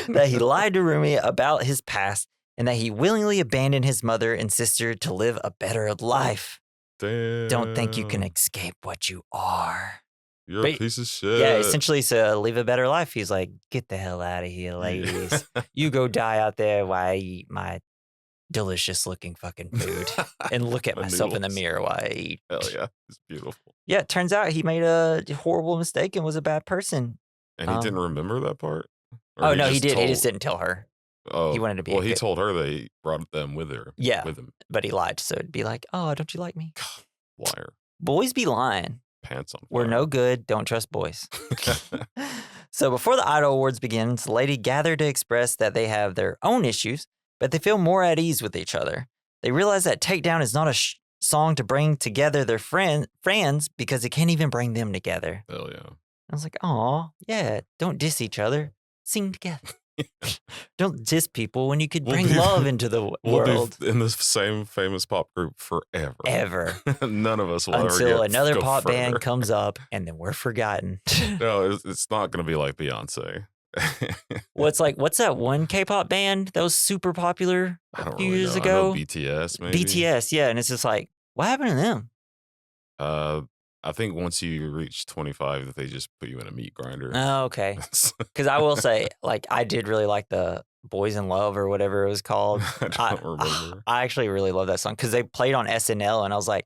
[SPEAKER 1] that he lied to Rumi about his past and that he willingly abandoned his mother and sister to live a better life.
[SPEAKER 2] Damn.
[SPEAKER 1] Don't think you can escape what you are.
[SPEAKER 2] You're a piece of shit.
[SPEAKER 1] Yeah, essentially to live a better life. He's like, get the hell out of here, ladies. You go die out there while I eat my delicious looking fucking food and look at myself in the mirror while I eat.
[SPEAKER 2] Hell yeah, it's beautiful.
[SPEAKER 1] Yeah, it turns out he made a horrible mistake and was a bad person.
[SPEAKER 2] And he didn't remember that part?
[SPEAKER 1] Or no, he did. He just didn't tell her.
[SPEAKER 2] Oh,
[SPEAKER 1] he wanted to be.
[SPEAKER 2] Well, he told her that he brought them with her.
[SPEAKER 1] Yeah,
[SPEAKER 2] with him.
[SPEAKER 1] But he lied. So it'd be like, oh, don't you like me?
[SPEAKER 2] Liar.
[SPEAKER 1] Boys be lying.
[SPEAKER 2] Pants on fire.
[SPEAKER 1] We're no good. Don't trust boys. So before the Idol Awards begins, the lady gathered to express that they have their own issues, but they feel more at ease with each other. They realize that Takedown is not a song to bring together their friends because it can't even bring them together.
[SPEAKER 2] Hell yeah.
[SPEAKER 1] I was like, aw, yeah, don't diss each other. Sing together. Don't diss people when you could bring love into the world.
[SPEAKER 2] We'll be in the same famous pop group forever.
[SPEAKER 1] Ever.
[SPEAKER 2] None of us will ever
[SPEAKER 1] until another pop band comes up and then we're forgotten.
[SPEAKER 2] No, it's not going to be like Beyonce.
[SPEAKER 1] What's that one K-pop band that was super popular a few years ago?
[SPEAKER 2] I know BTS, maybe.
[SPEAKER 1] BTS, yeah. And it's just like, what happened to them?
[SPEAKER 2] I think once you reach 25, they just put you in a meat grinder.
[SPEAKER 1] Oh, okay. Because I will say, like, I did really like the Boys in Love or whatever it was called.
[SPEAKER 2] I don't remember.
[SPEAKER 1] I actually really love that song because they played on SNL and I was like,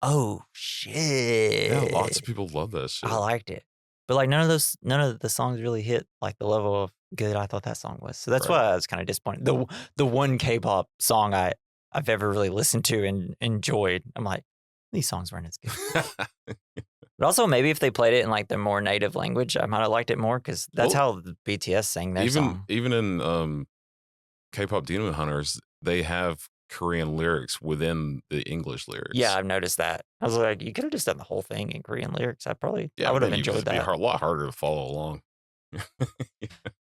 [SPEAKER 1] oh, shit.
[SPEAKER 2] Yeah, lots of people love that shit.
[SPEAKER 1] I liked it. But like none of the songs really hit like the level of good I thought that song was. So that's why I was kind of disappointed. The one K-pop song I've ever really listened to and enjoyed, I'm like, these songs weren't as good. But also maybe if they played it in like their more native language, I might have liked it more because that's how the BTS sang their song.
[SPEAKER 2] Even in K-pop Demon Hunters, they have Korean lyrics within the English lyrics.
[SPEAKER 1] Yeah, I've noticed that. I was like, you could have just done the whole thing in Korean lyrics. I would have enjoyed that.
[SPEAKER 2] It'd be a lot harder to follow along.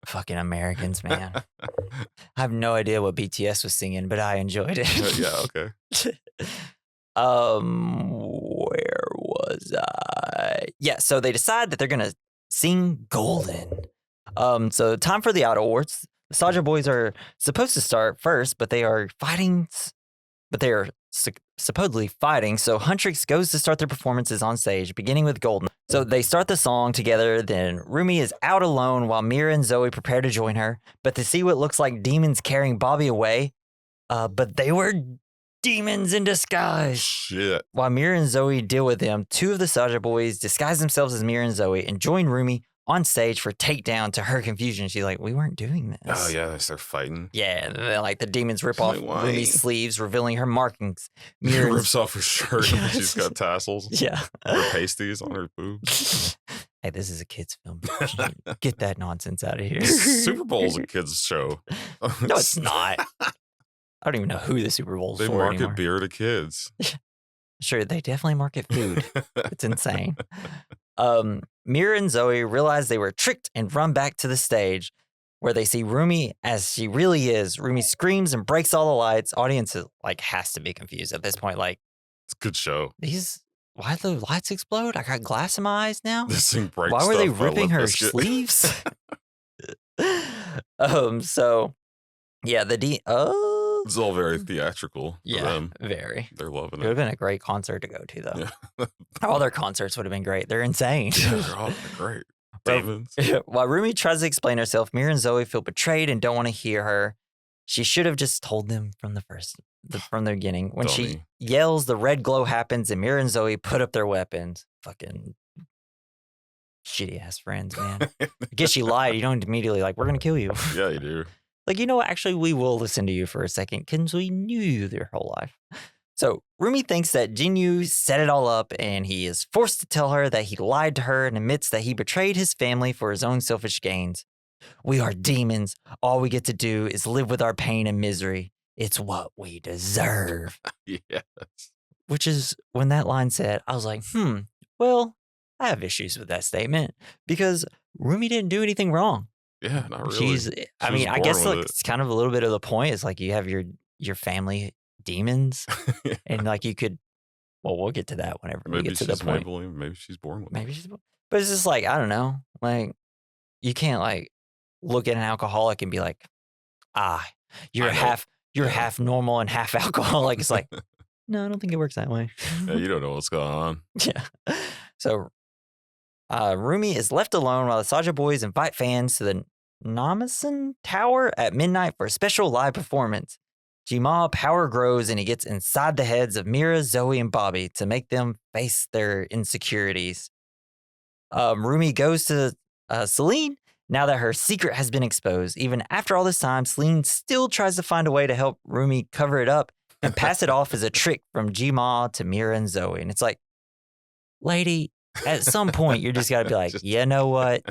[SPEAKER 1] Fucking Americans, man. I have no idea what BTS was singing, but I enjoyed it.
[SPEAKER 2] Yeah, okay.
[SPEAKER 1] Where was I? Yeah, so they decide that they're gonna sing Golden. So time for the Idol Awards. The Saja boys are supposed to start first, but they are fighting. But they are supposedly fighting. So Huntrix goes to start their performances on stage, beginning with Golden. So they start the song together. Then Rumi is out alone while Mira and Zoe prepare to join her. But they see what looks like demons carrying Bobby away. But they were demons in disguise.
[SPEAKER 2] Shit.
[SPEAKER 1] While Mira and Zoe deal with them, two of the Saja boys disguise themselves as Mira and Zoe and join Rumi on stage for Takedown. To her confusion, she's like, we weren't doing this.
[SPEAKER 2] Oh, yeah, they start fighting.
[SPEAKER 1] Yeah, like the demons rip off Rumi's sleeves, revealing her markings. Mira
[SPEAKER 2] rips off her shirt and she's got tassels.
[SPEAKER 1] Yeah.
[SPEAKER 2] Her pasties on her boobs.
[SPEAKER 1] Hey, this is a kid's film. Get that nonsense out of here.
[SPEAKER 2] Super Bowl's a kid's show.
[SPEAKER 1] No, it's not. I don't even know who the Super Bowl's for
[SPEAKER 2] anymore. They market
[SPEAKER 1] beer
[SPEAKER 2] to kids.
[SPEAKER 1] Sure, they definitely market food. It's insane. Mira and Zoe realize they were tricked and run back to the stage where they see Rumi as she really is. Rumi screams and breaks all the lights. Audience has to be confused at this point. Like,
[SPEAKER 2] it's a good show.
[SPEAKER 1] Why'd the lights explode? I got glass in my eyes now.
[SPEAKER 2] This thing breaks.
[SPEAKER 1] Why were they ripping her sleeves? So yeah, it's
[SPEAKER 2] all very theatrical for them.
[SPEAKER 1] Very.
[SPEAKER 2] They're loving it.
[SPEAKER 1] It would have been a great concert to go to, though.
[SPEAKER 2] Yeah.
[SPEAKER 1] All their concerts would have been great. They're insane.
[SPEAKER 2] Yeah, they're all great. Demons.
[SPEAKER 1] While Rumi tries to explain herself, Mira and Zoe feel betrayed and don't want to hear her. She should have just told them from the beginning. When she yells, the red glow happens, and Mira and Zoe put up their weapons. Fucking shitty ass friends, man. I guess she lied. You don't immediately we're gonna kill you.
[SPEAKER 2] Yeah, you do.
[SPEAKER 1] Like, you know what? Actually, we will listen to you for a second because we knew you their whole life. So Rumi thinks that Jin-Yu set it all up and he is forced to tell her that he lied to her and admits that he betrayed his family for his own selfish gains. We are demons. All we get to do is live with our pain and misery. It's what we deserve.
[SPEAKER 2] Yes.
[SPEAKER 1] Which is when that line said, I was like, well, I have issues with that statement because Rumi didn't do anything wrong.
[SPEAKER 2] Yeah, not really.
[SPEAKER 1] I guess like it's kind of a little bit of the point. It's like you have your family demons, and like you could. Well, we'll get to that whenever we get to the point.
[SPEAKER 2] Maybe she's born with
[SPEAKER 1] it. But it's just like I don't know. Like you can't like look at an alcoholic and be like, you're half normal and half alcoholic. It's like, no, I don't think it works that way.
[SPEAKER 2] Yeah, you don't know what's going on.
[SPEAKER 1] Yeah. So Rumi is left alone while the Saja boys invite fans to the Namasan Tower at midnight for a special live performance. Jima power grows and he gets inside the heads of Mira, Zoe, and Bobby to make them face their insecurities. Rumi goes to Celine now that her secret has been exposed. Even after all this time, Celine still tries to find a way to help Rumi cover it up and pass it off as a trick from Jima to Mira and Zoe. And it's like, lady, at some point, you're just got to be like, you know what?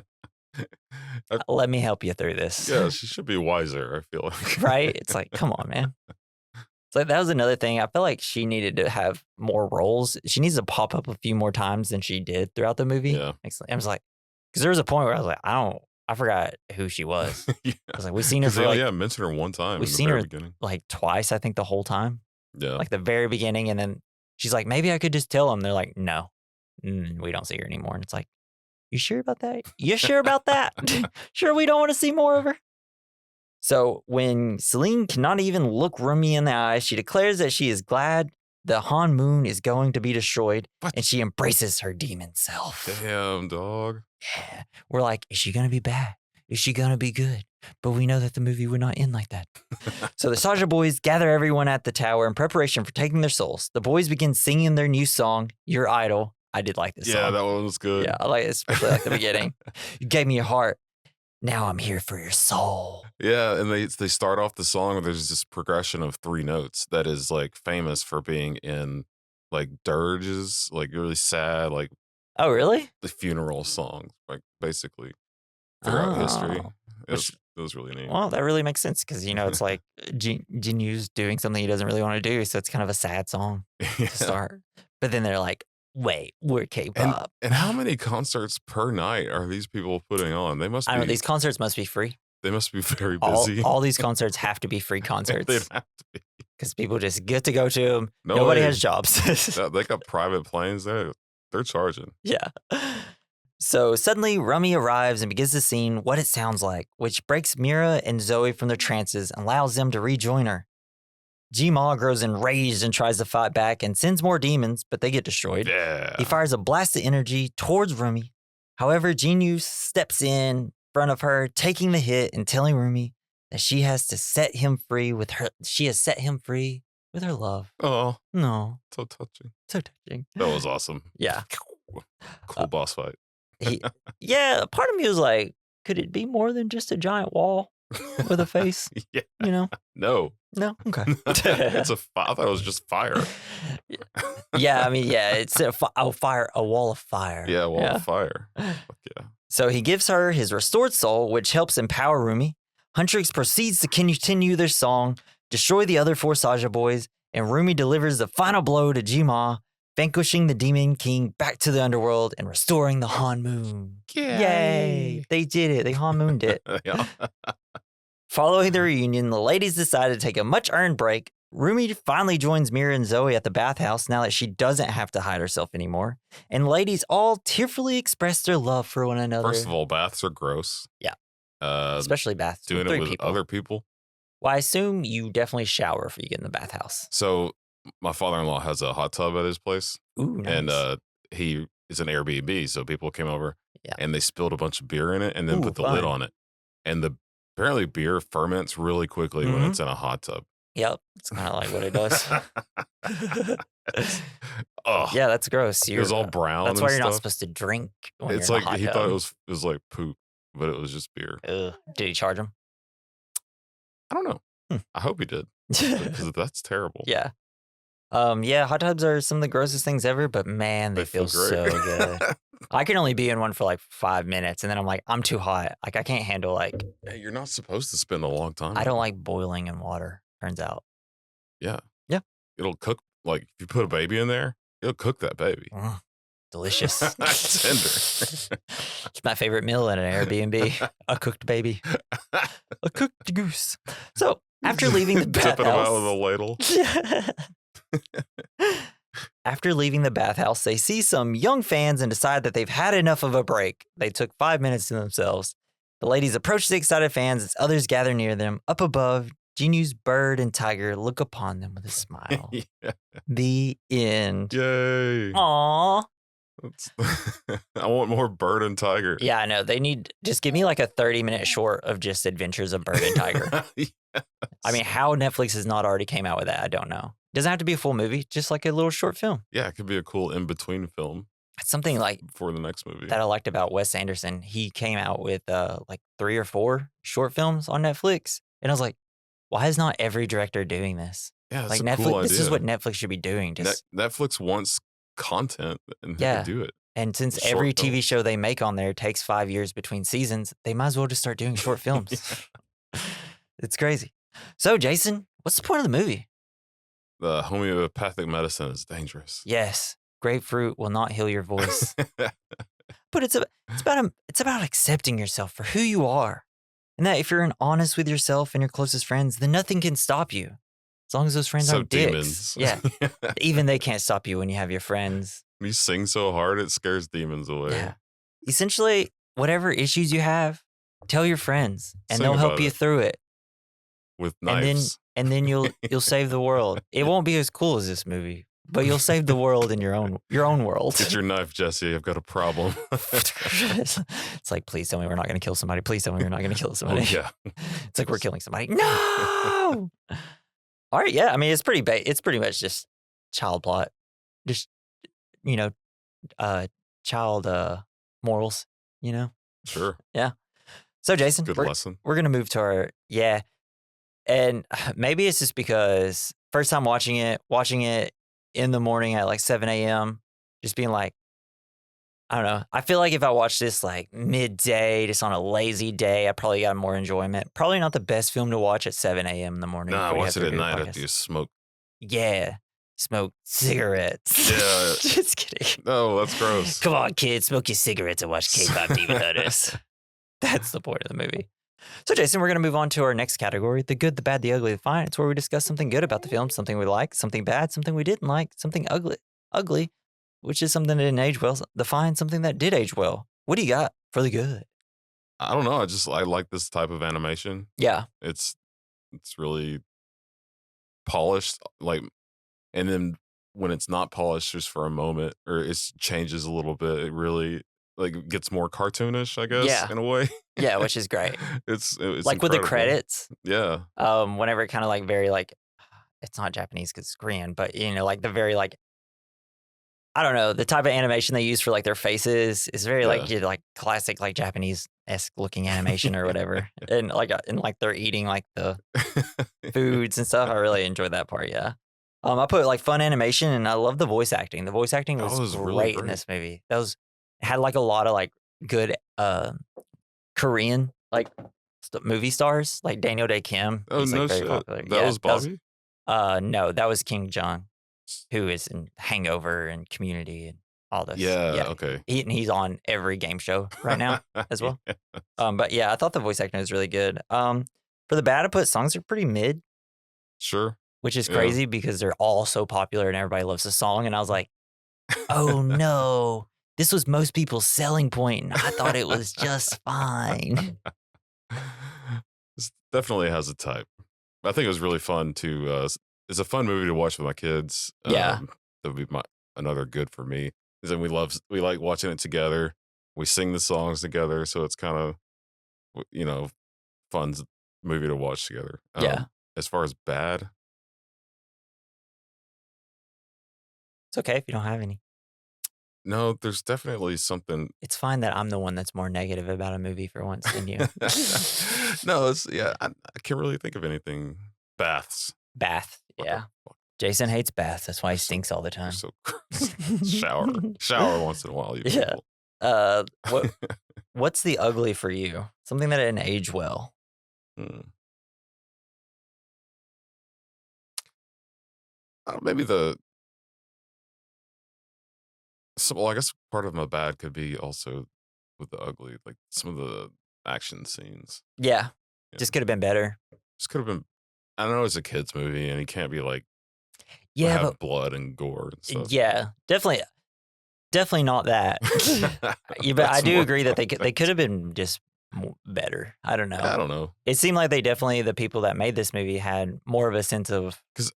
[SPEAKER 1] Let me help you through this.
[SPEAKER 2] Yeah, she should be wiser, I feel like.
[SPEAKER 1] Right? It's like, come on, man. It's like that was another thing. I feel like she needed to have more roles. She needs to pop up a few more times than she did throughout the movie.
[SPEAKER 2] Yeah.
[SPEAKER 1] I was like, because there was a point where I was like, I forgot who she was.
[SPEAKER 2] Yeah.
[SPEAKER 1] I was like, we've seen her for like,
[SPEAKER 2] mentioned her one time.
[SPEAKER 1] We've seen her like twice, I think, the whole time.
[SPEAKER 2] Yeah.
[SPEAKER 1] Like the very beginning. And then she's like, maybe I could just tell them. They're like, no, we don't see her anymore. And it's like, you sure about that? You sure about that? Sure we don't want to see more of her? So when Celine cannot even look Rumi in the eye, she declares that she is glad the Han Moon is going to be destroyed, and she embraces her demon self.
[SPEAKER 2] Damn, dog.
[SPEAKER 1] Yeah. We're like, is she going to be bad? Is she going to be good? But we know that the movie would not end like that. So the Saja boys gather everyone at the tower in preparation for taking their souls. The boys begin singing their new song, Your Idol. I did like this song.
[SPEAKER 2] Yeah, that one was good.
[SPEAKER 1] Yeah, I like it, especially like the beginning. You gave me your heart. Now I'm here for your soul.
[SPEAKER 2] Yeah, and they start off the song where there's this progression of 3 notes that is like famous for being in like dirges, like really sad, like
[SPEAKER 1] oh really?
[SPEAKER 2] The funeral songs, like basically throughout history. It was really neat.
[SPEAKER 1] Well, that really makes sense because it's like Jinyu's doing something he doesn't really want to do, so it's kind of a sad song to start. But then they're like, wait, we're K-pop.
[SPEAKER 2] And how many concerts per night are these people putting on? They must.
[SPEAKER 1] I don't know. These concerts must be free.
[SPEAKER 2] They must be very busy.
[SPEAKER 1] All these concerts have to be free concerts.
[SPEAKER 2] They'd have to be
[SPEAKER 1] because people just get to go to them. Nobody has jobs.
[SPEAKER 2] They got private planes there. They're charging.
[SPEAKER 1] Yeah. So suddenly, Rumi arrives and begins to sing what it sounds like, which breaks Mira and Zoe from their trances and allows them to rejoin her. Jima grows enraged and tries to fight back and sends more demons, but they get destroyed.
[SPEAKER 2] Yeah.
[SPEAKER 1] He fires a blast of energy towards Rumi. However, Jinyu steps in front of her, taking the hit and telling Rumi that she has to set him free with her. She has set him free with her love.
[SPEAKER 2] Oh,
[SPEAKER 1] no,
[SPEAKER 2] so touching.
[SPEAKER 1] So touching.
[SPEAKER 2] That was awesome.
[SPEAKER 1] Yeah.
[SPEAKER 2] Cool boss fight.
[SPEAKER 1] Yeah, part of me was like, could it be more than just a giant wall with a face?
[SPEAKER 2] Yeah.
[SPEAKER 1] No. Okay.
[SPEAKER 2] It's I thought it was just fire.
[SPEAKER 1] Yeah, I mean, yeah, it's a wall of fire.
[SPEAKER 2] Yeah, a wall of fire. Fuck yeah.
[SPEAKER 1] So he gives her his restored soul, which helps empower Rumi. Huntrix proceeds to continue their song, destroy the other 4 Saja boys, and Rumi delivers the final blow to Jima, vanquishing the Demon King back to the underworld and restoring the Han Moon. Yay! They did it. They Han Mooned it.
[SPEAKER 2] Yeah.
[SPEAKER 1] Following the reunion, the ladies decide to take a much-earned break. Rumi finally joins Mira and Zoe at the bathhouse now that she doesn't have to hide herself anymore. And ladies all tearfully express their love for one another.
[SPEAKER 2] First of all, baths are gross.
[SPEAKER 1] Yeah. Especially baths.
[SPEAKER 2] Doing it with other people.
[SPEAKER 1] Well, I assume you definitely shower if you get in the bathhouse.
[SPEAKER 2] So my father-in-law has a hot tub at his place.
[SPEAKER 1] Ooh, nice.
[SPEAKER 2] And he is an Airbnb, so people came over and they spilled a bunch of beer in it and then put the lid on it. And apparently beer ferments really quickly when it's in a hot tub.
[SPEAKER 1] Yep, it's kind of like what it does.
[SPEAKER 2] Oh,
[SPEAKER 1] yeah, that's gross.
[SPEAKER 2] It was all brown.
[SPEAKER 1] That's why you're not supposed to drink. When
[SPEAKER 2] it's
[SPEAKER 1] you're
[SPEAKER 2] like
[SPEAKER 1] in a hot
[SPEAKER 2] he
[SPEAKER 1] tub.
[SPEAKER 2] thought it was like poop, but it was just beer.
[SPEAKER 1] Ugh. Did he charge him?
[SPEAKER 2] I don't know. I hope he did because that's terrible.
[SPEAKER 1] Yeah. Yeah, hot tubs are some of the grossest things ever, but man, they feel so good. I can only be in one for like 5 minutes, and then I'm like, I'm too hot. Like I can't handle like.
[SPEAKER 2] Hey, you're not supposed to spend a long time.
[SPEAKER 1] I don't like boiling in water. Turns out.
[SPEAKER 2] Yeah.
[SPEAKER 1] Yeah.
[SPEAKER 2] It'll cook, like, if you put a baby in there, it'll cook that baby.
[SPEAKER 1] Delicious.
[SPEAKER 2] Tender.
[SPEAKER 1] It's my favorite meal at an Airbnb. A cooked baby. A cooked goose. So, after leaving the bathhouse...
[SPEAKER 2] Tipping them out with a ladle.
[SPEAKER 1] After leaving the bathhouse, they see some young fans and decide that they've had enough of a break. They took 5 minutes to themselves. The ladies approach the excited fans as others gather near them. Up above, Jinu's bird and tiger look upon them with a smile.
[SPEAKER 2] Yeah.
[SPEAKER 1] The end.
[SPEAKER 2] Yay.
[SPEAKER 1] Aww.
[SPEAKER 2] I want more bird and tiger.
[SPEAKER 1] Yeah, I know. They need... Just give me like a 30-minute short of just adventures of bird and tiger.
[SPEAKER 2] Yes.
[SPEAKER 1] I mean, how Netflix has not already came out with that, I don't know. Doesn't have to be a full movie, just like a little short film.
[SPEAKER 2] Yeah, it could be a cool in-between film.
[SPEAKER 1] It's something like...
[SPEAKER 2] For the next movie.
[SPEAKER 1] That I liked about Wes Anderson. He came out with like 3 or 4 short films on Netflix. And I was like, why is not every director doing this?
[SPEAKER 2] Yeah, that's
[SPEAKER 1] like
[SPEAKER 2] a
[SPEAKER 1] Netflix,
[SPEAKER 2] cool idea.
[SPEAKER 1] This is what Netflix should be doing. Just
[SPEAKER 2] Netflix wants content and they can do it.
[SPEAKER 1] And since every TV show they make on there takes 5 years between seasons, they might as well just start doing short films. It's crazy. So, Jason, what's the point of the movie?
[SPEAKER 2] The homeopathic medicine is dangerous.
[SPEAKER 1] Yes, grapefruit will not heal your voice. But it's about accepting yourself for who you are. And that if you're honest with yourself and your closest friends, then nothing can stop you. As long as those friends aren't
[SPEAKER 2] demons.
[SPEAKER 1] Dicks. Yeah. Even they can't stop you when you have your friends.
[SPEAKER 2] You sing so hard, it scares demons away.
[SPEAKER 1] Yeah. Essentially, whatever issues you have, tell your friends and they'll help you through it.
[SPEAKER 2] With knives.
[SPEAKER 1] And then you'll save the world. It won't be as cool as this movie, but you'll save the world in your own world.
[SPEAKER 2] Get your knife, Jesse. I've got a problem.
[SPEAKER 1] It's like, please tell me we're not going to kill somebody. Please tell me we're not going to kill somebody.
[SPEAKER 2] Oh, yeah.
[SPEAKER 1] It's like we're killing somebody. No. All right. Yeah. I mean, it's pretty much just child plot. Just, child morals,
[SPEAKER 2] Sure.
[SPEAKER 1] Yeah. So, Jason,
[SPEAKER 2] Good lesson.
[SPEAKER 1] We're going to move to our, and maybe it's just because first time watching it in the morning at like 7 a.m., just being like, I don't know. I feel like if I watched this like midday, just on a lazy day, I probably got more enjoyment. Probably not the best film to watch at 7 a.m. in the morning.
[SPEAKER 2] No, watch it at night after you smoke.
[SPEAKER 1] Yeah. Smoke cigarettes.
[SPEAKER 2] Yeah.
[SPEAKER 1] Just kidding.
[SPEAKER 2] No, that's gross.
[SPEAKER 1] Come on, kids. Smoke your cigarettes and watch K-pop Demon Hunters. That's the point of the movie. So, Jason, we're going to move on to our next category, the good, the bad, the ugly, the fine. It's where we discuss something good about the film, something we like, something bad, something we didn't like, something ugly, which is something that didn't age well, the fine, something that did age well. What do you got for the good?
[SPEAKER 2] I don't know. I like this type of animation.
[SPEAKER 1] Yeah.
[SPEAKER 2] It's really polished, and then when it's not polished just for a moment, or it changes a little bit, it really gets more cartoonish, I guess, in a way.
[SPEAKER 1] Yeah, which is great.
[SPEAKER 2] It's
[SPEAKER 1] like
[SPEAKER 2] incredible.
[SPEAKER 1] with the credits.
[SPEAKER 2] Yeah.
[SPEAKER 1] Whenever it kind of very it's not Japanese because it's Korean, but the very I don't know, the type of animation they use for their faces is very classic Japanese-esque looking animation or whatever. And they're eating the foods and stuff. I really enjoyed that part. Yeah. I put fun animation and I love the voice acting. The voice acting was great,
[SPEAKER 2] really great
[SPEAKER 1] in this movie. It had a lot of good Korean movie stars like Daniel Day Kim.
[SPEAKER 2] Oh,
[SPEAKER 1] He's,
[SPEAKER 2] no
[SPEAKER 1] very
[SPEAKER 2] shit.
[SPEAKER 1] popular.
[SPEAKER 2] That was Bobby?
[SPEAKER 1] No, that was King Jong, who is in Hangover and Community and all this.
[SPEAKER 2] Yeah. Okay.
[SPEAKER 1] He's on every game show right now as well.
[SPEAKER 2] Yeah.
[SPEAKER 1] But yeah, I thought the voice acting was really good. For the bad, I put songs are pretty mid.
[SPEAKER 2] Sure.
[SPEAKER 1] Which is crazy because they're all so popular and everybody loves the song. And I was like, oh no, this was most people's selling point, and I thought it was just fine.
[SPEAKER 2] This definitely has a type. I think it was really fun to. It's a fun movie to watch with my kids.
[SPEAKER 1] Yeah,
[SPEAKER 2] that would be another good for me. Is that we like watching it together. We sing the songs together, so it's kind of fun movie to watch together. As far as bad,
[SPEAKER 1] it's okay if you don't have any.
[SPEAKER 2] No, there's definitely something.
[SPEAKER 1] It's fine that I'm the one that's more negative about a movie for once than you.
[SPEAKER 2] No, I can't really think of anything. Bath.
[SPEAKER 1] Yeah. Jason hates baths. That's why he stinks all the time.
[SPEAKER 2] So shower once in a while.
[SPEAKER 1] Yeah. What's the ugly for you? Something that didn't age well.
[SPEAKER 2] maybe well, I guess part of my bad could be also with the ugly, like some of the action scenes.
[SPEAKER 1] Yeah.
[SPEAKER 2] Yeah.
[SPEAKER 1] Just could have been better.
[SPEAKER 2] Just could have been. I know it's a kids movie, and you can't be like
[SPEAKER 1] Yeah,
[SPEAKER 2] have blood and gore and stuff.
[SPEAKER 1] yeah, definitely not that. Yeah, but I do agree that they could have been just better. I don't know.
[SPEAKER 2] I don't know.
[SPEAKER 1] It seemed like the people that made this movie had more of a sense of
[SPEAKER 2] 'Cause-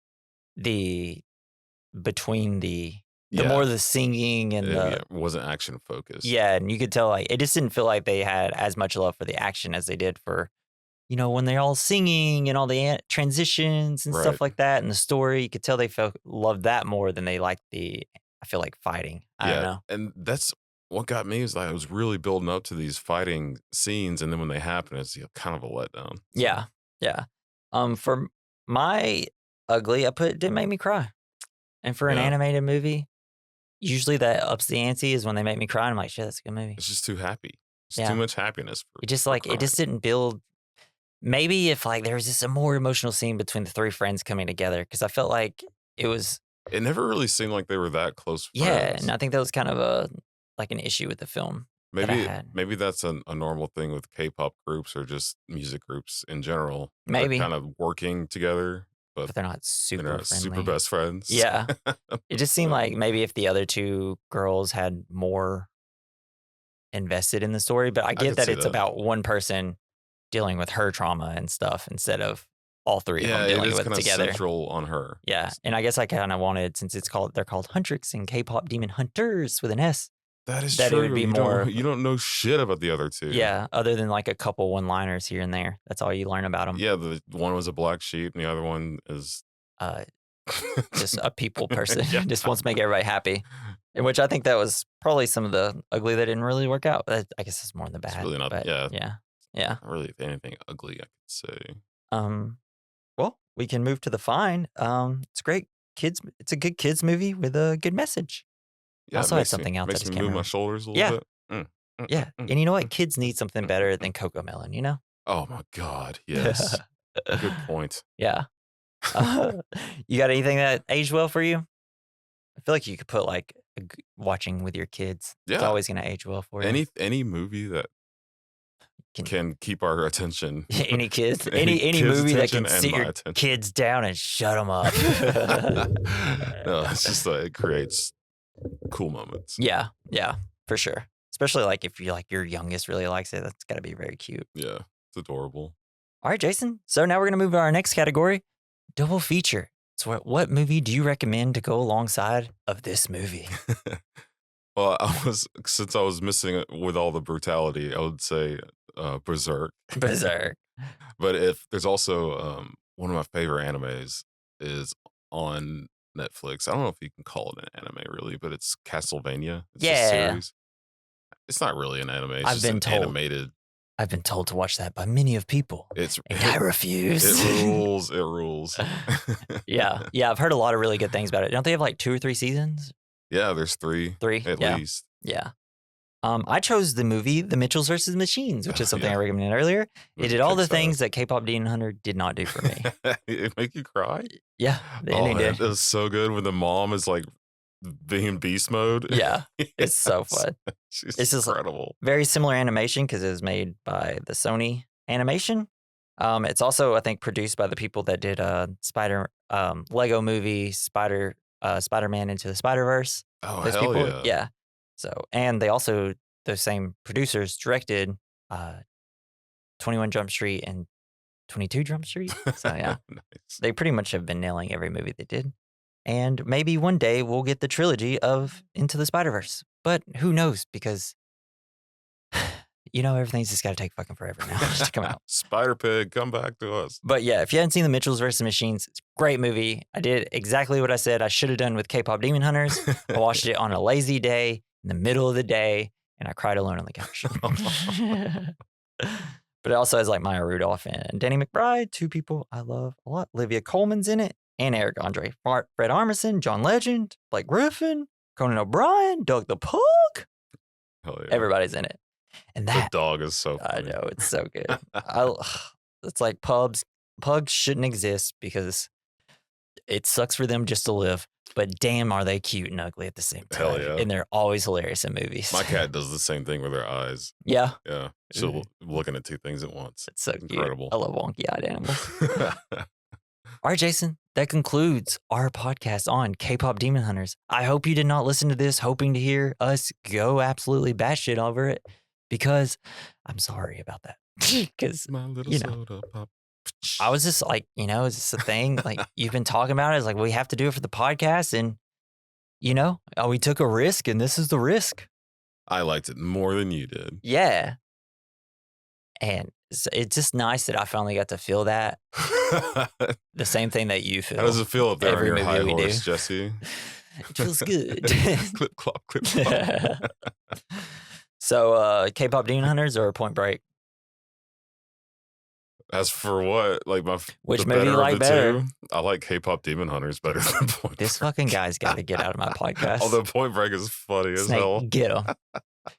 [SPEAKER 1] between the more the singing and
[SPEAKER 2] it wasn't action focused.
[SPEAKER 1] Yeah, and you could tell like it just didn't feel like they had as much love for the action as they did for, when they're all singing and all the transitions and stuff like that, and the story. You could tell they loved that more than they liked I feel like fighting. I don't know.
[SPEAKER 2] And that's what got me is I was really building up to these fighting scenes, and then when they happen, it's kind of a letdown. So.
[SPEAKER 1] Yeah, yeah. For my ugly, it didn't make me cry, and for an animated movie, usually that ups the ante is when they make me cry. And I'm like, shit, that's a good movie.
[SPEAKER 2] It's just too happy. It's too much happiness.
[SPEAKER 1] It just didn't build. Maybe if like there was just a more emotional scene between the three friends coming together, because I felt like it was.
[SPEAKER 2] It never really seemed like they were that close friends.
[SPEAKER 1] Yeah, and I think that was kind of an issue with the film.
[SPEAKER 2] Maybe that's a normal thing with K-pop groups or just music groups in general.
[SPEAKER 1] Maybe
[SPEAKER 2] they're kind of working together, but
[SPEAKER 1] they're not super
[SPEAKER 2] best friends.
[SPEAKER 1] Yeah, it just seemed like maybe if the other two girls had more invested in the story, but I get that it's about one person dealing with her trauma and stuff instead of all three of them dealing with it together.
[SPEAKER 2] Central on her.
[SPEAKER 1] Yeah, and I guess I kind of wanted, since they're called Huntrix and K-pop Demon Hunters with an S.
[SPEAKER 2] That is
[SPEAKER 1] true. It would be
[SPEAKER 2] you don't know shit about the other two.
[SPEAKER 1] Yeah, other than like a couple one-liners here and there. That's all you learn about them.
[SPEAKER 2] Yeah, the one was a black sheep, and the other one is
[SPEAKER 1] just a people person. Just wants to make everybody happy. In which I think that was probably some of the ugly that didn't really work out. But I guess it's more in the bad.
[SPEAKER 2] It's really not.
[SPEAKER 1] But yeah.
[SPEAKER 2] Not really anything ugly, I could say.
[SPEAKER 1] Well, we can move to the fine. It's great kids. It's a good kids movie with a good message.
[SPEAKER 2] Yeah,
[SPEAKER 1] also had something else.
[SPEAKER 2] Makes me move my shoulders a little bit.
[SPEAKER 1] Yeah, and you know what? Kids need something better than Coco Melon.
[SPEAKER 2] Oh my God! Yes. Good point.
[SPEAKER 1] Yeah. You got anything that aged well for you? I feel like you could put like watching with your kids. Yeah. It's always going to age well for you.
[SPEAKER 2] Any movie that can keep our attention.
[SPEAKER 1] Any kids, any movie that can sit your kids down and shut them up.
[SPEAKER 2] No, it's just it creates cool moments.
[SPEAKER 1] Yeah, for sure. Especially like if your youngest really likes it, that's got to be very cute.
[SPEAKER 2] Yeah, it's adorable.
[SPEAKER 1] All right, Jason. So now we're going to move to our next category, double feature. So what movie do you recommend to go alongside of this movie?
[SPEAKER 2] Well, since I was missing it with all the brutality, I would say Berserk.
[SPEAKER 1] Berserk.
[SPEAKER 2] But if there's also one of my favorite animes is on Netflix. I don't know if you can call it an anime really, but it's Castlevania. It's a series. It's not really an anime. It's animated.
[SPEAKER 1] I've been told to watch that by many of people. I refuse.
[SPEAKER 2] It rules. It rules.
[SPEAKER 1] Yeah. I've heard a lot of really good things about it. Don't they have like 2 or 3 seasons?
[SPEAKER 2] Yeah, there's 3.
[SPEAKER 1] 3
[SPEAKER 2] at least.
[SPEAKER 1] Yeah. I chose the movie The Mitchells vs. Machines, which is something I recommended earlier. It did all the things that K-pop Demon Hunter did not do for me.
[SPEAKER 2] It make you cry?
[SPEAKER 1] Yeah, the ending did.
[SPEAKER 2] It was so good when the mom is like being in beast mode.
[SPEAKER 1] Yeah, it's so fun.
[SPEAKER 2] It's incredible.
[SPEAKER 1] Very similar animation because it was made by the Sony Animation. It's also, I think, produced by the people that did Lego movie Spider-Man Into the Spider-Verse.
[SPEAKER 2] Oh, hell yeah.
[SPEAKER 1] Yeah. So, and they also, those same producers directed 21 Jump Street and 22 Jump Street. So, yeah.
[SPEAKER 2] Nice.
[SPEAKER 1] They pretty much have been nailing every movie they did. And maybe one day we'll get the trilogy of Into the Spider-Verse. But who knows? Because, everything's just got to take fucking forever now to come out.
[SPEAKER 2] Spider-Pig, come back to us.
[SPEAKER 1] But yeah, if you haven't seen The Mitchells vs. Machines, it's a great movie. I did exactly what I said I should have done with K-pop Demon Hunters. I watched it on a lazy day in the middle of the day, and I cried alone on the couch. But it also has like Maya Rudolph and Danny McBride, 2 people I love a lot. Olivia Colman's in it, and Eric Andre. Fred Armisen, John Legend, Blake Griffin, Conan O'Brien, Doug the Pug.
[SPEAKER 2] Hell yeah.
[SPEAKER 1] Everybody's in it. And
[SPEAKER 2] the dog is so funny.
[SPEAKER 1] I know, it's so good. It's like pugs shouldn't exist because it sucks for them just to live. But damn, are they cute and ugly at the same time.
[SPEAKER 2] Hell yeah.
[SPEAKER 1] And they're always hilarious in movies.
[SPEAKER 2] My cat does the same thing with her eyes.
[SPEAKER 1] Yeah.
[SPEAKER 2] Yeah. She'll looking at two things at once.
[SPEAKER 1] It's so
[SPEAKER 2] incredible.
[SPEAKER 1] Cute. I love wonky-eyed animals. All right, Jason, that concludes our podcast on K-pop Demon Hunters. I hope you did not listen to this hoping to hear us go absolutely batshit over it, because I'm sorry about that. Because,
[SPEAKER 2] soda pop.
[SPEAKER 1] I was just like, is this a thing? Like, you've been talking about it. It's like, we have to do it for the podcast. And, we took a risk, and this is the risk.
[SPEAKER 2] I liked it more than you did.
[SPEAKER 1] Yeah. And it's just nice that I finally got to feel that. The same thing that you feel.
[SPEAKER 2] How does it feel up there on your high horse,
[SPEAKER 1] do.
[SPEAKER 2] Jesse?
[SPEAKER 1] It feels good.
[SPEAKER 2] Clip, clop, clip, clop.
[SPEAKER 1] So, K-pop Demon Hunters or Point Break?
[SPEAKER 2] As for what? Like
[SPEAKER 1] which movie you like better?
[SPEAKER 2] Two, I like K-pop Demon Hunters better than Point
[SPEAKER 1] This fucking guy's got to get out of my podcast.
[SPEAKER 2] Although Point Break is funny as hell.
[SPEAKER 1] Get him.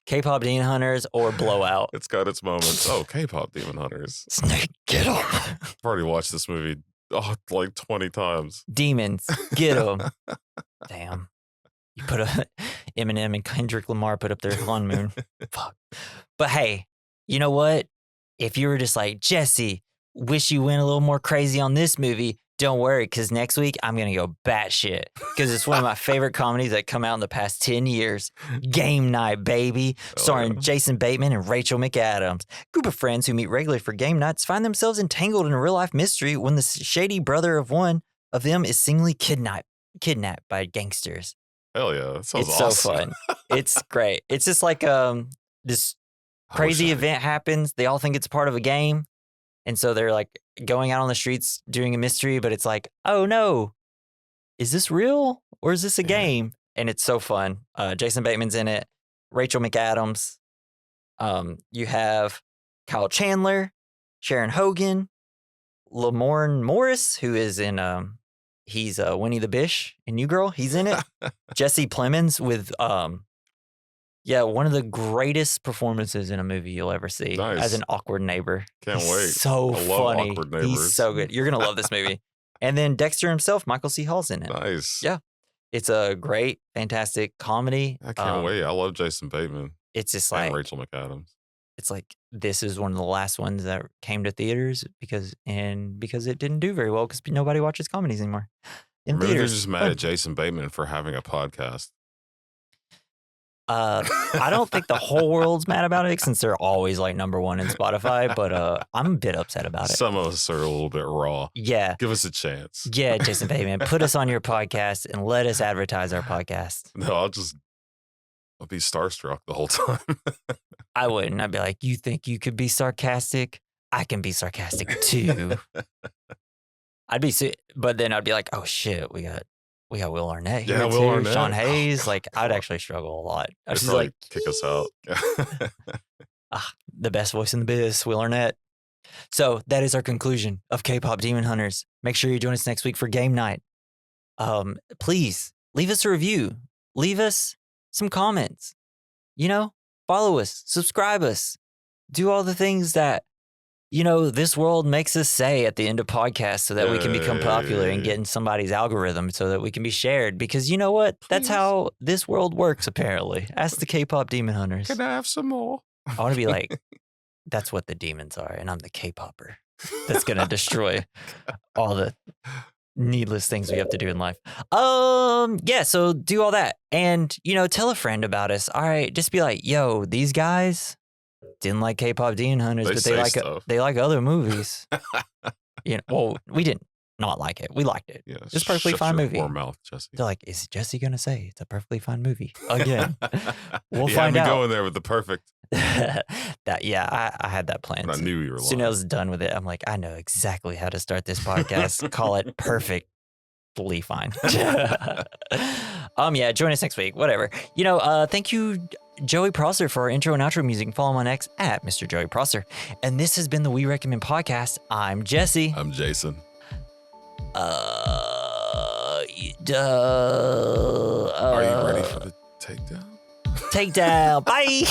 [SPEAKER 1] K-pop Demon Hunters or Blowout?
[SPEAKER 2] It's got its moments. Oh, K-pop Demon Hunters.
[SPEAKER 1] Snake, get him.
[SPEAKER 2] I've already watched this movie like 20 times.
[SPEAKER 1] Demons, get him. Damn. You put Eminem and Kendrick Lamar put up their honeymoon. Fuck. But hey, you know what? If you were just like, Jesse, wish you went a little more crazy on this movie, don't worry, because next week I'm going to go batshit. Because it's one of my favorite comedies that come out in the past 10 years. Game Night, baby. Starring Jason Bateman and Rachel McAdams. Group of friends who meet regularly for game nights find themselves entangled in a real-life mystery when the shady brother of one of them is seemingly kidnapped by gangsters.
[SPEAKER 2] Hell yeah. That sounds
[SPEAKER 1] awesome. It's so fun. It's great. It's just like this crazy event happens. They all think it's part of a game. And so they're like going out on the streets doing a mystery, but it's like, oh no, is this real or is this a game? And it's so fun. Jason Bateman's in it. Rachel McAdams. You have Kyle Chandler, Sharon Hogan, Lamorne Morris, who is in, he's Winnie the Bish in New Girl. He's in it. Jesse Plemons with, one of the greatest performances in a movie you'll ever see as an awkward neighbor.
[SPEAKER 2] Can't wait.
[SPEAKER 1] So
[SPEAKER 2] I love
[SPEAKER 1] funny.
[SPEAKER 2] Awkward neighbors.
[SPEAKER 1] He's so good. You're going to love this movie. And then Dexter himself, Michael C. Hall's in it.
[SPEAKER 2] Nice.
[SPEAKER 1] Yeah. It's a great, fantastic comedy.
[SPEAKER 2] I can't wait. I love Jason Bateman.
[SPEAKER 1] It's just
[SPEAKER 2] and
[SPEAKER 1] like
[SPEAKER 2] Rachel McAdams.
[SPEAKER 1] It's like this is one of the last ones that came to theaters because it didn't do very well because nobody watches comedies anymore.
[SPEAKER 2] Maybe they're just mad at Jason Bateman for having a podcast.
[SPEAKER 1] I don't think the whole world's mad about it since they're always like number one in Spotify, but I'm a bit upset about it.
[SPEAKER 2] Some of us are a little bit raw.
[SPEAKER 1] Yeah.
[SPEAKER 2] Give us a chance.
[SPEAKER 1] Yeah, Jason Bateman, put us on your podcast and let us advertise our podcast.
[SPEAKER 2] No, I'll be starstruck the whole time.
[SPEAKER 1] I wouldn't. I'd be like, you think you could be sarcastic? I can be sarcastic too. But then I'd be like, oh shit, we got Will Arnett here
[SPEAKER 2] Will
[SPEAKER 1] too.
[SPEAKER 2] Arnett.
[SPEAKER 1] Sean Hayes.
[SPEAKER 2] Oh,
[SPEAKER 1] like, I'd actually struggle a lot. I'd
[SPEAKER 2] They'd
[SPEAKER 1] just
[SPEAKER 2] probably
[SPEAKER 1] like
[SPEAKER 2] kick us out.
[SPEAKER 1] the best voice in the biz, Will Arnett. So that is our conclusion of K-pop Demon Hunters. Make sure you join us next week for game night. Please leave us a review. Leave us some comments. Follow us, subscribe us, do all the things that this world makes us say at the end of podcasts so that we can become popular and get in somebody's algorithm so that we can be shared. Because you know what? That's how this world works, apparently. Ask the K-pop Demon Hunters.
[SPEAKER 2] Can I have some more?
[SPEAKER 1] I want to be like, that's what the demons are, and I'm the K-popper that's going to destroy all the needless things we have to do in life. So do all that. And, tell a friend about us. All right, just be like, yo, these guys didn't like K-pop Demon Hunters, but they like other movies. Well, we didn't not like it. We liked it.
[SPEAKER 2] Yeah,
[SPEAKER 1] it's a perfectly fine movie.
[SPEAKER 2] Mouth, Jesse.
[SPEAKER 1] They're like, is Jesse gonna say it's a perfectly fine movie again? We'll
[SPEAKER 2] you
[SPEAKER 1] find
[SPEAKER 2] had me
[SPEAKER 1] out.
[SPEAKER 2] going there with the perfect.
[SPEAKER 1] I had that planned.
[SPEAKER 2] I knew you were lying.
[SPEAKER 1] As soon as I was done with it, I'm like, I know exactly how to start this podcast. Call it perfectly fine. Join us next week. Whatever. Thank you, Joey Prosser, for our intro and outro music. Follow him on X at Mr. Joey Prosser. And this has been the We Recommend Podcast. I'm Jesse.
[SPEAKER 2] I'm Jason.
[SPEAKER 1] Are
[SPEAKER 2] you ready for the takedown?
[SPEAKER 1] Takedown. Bye.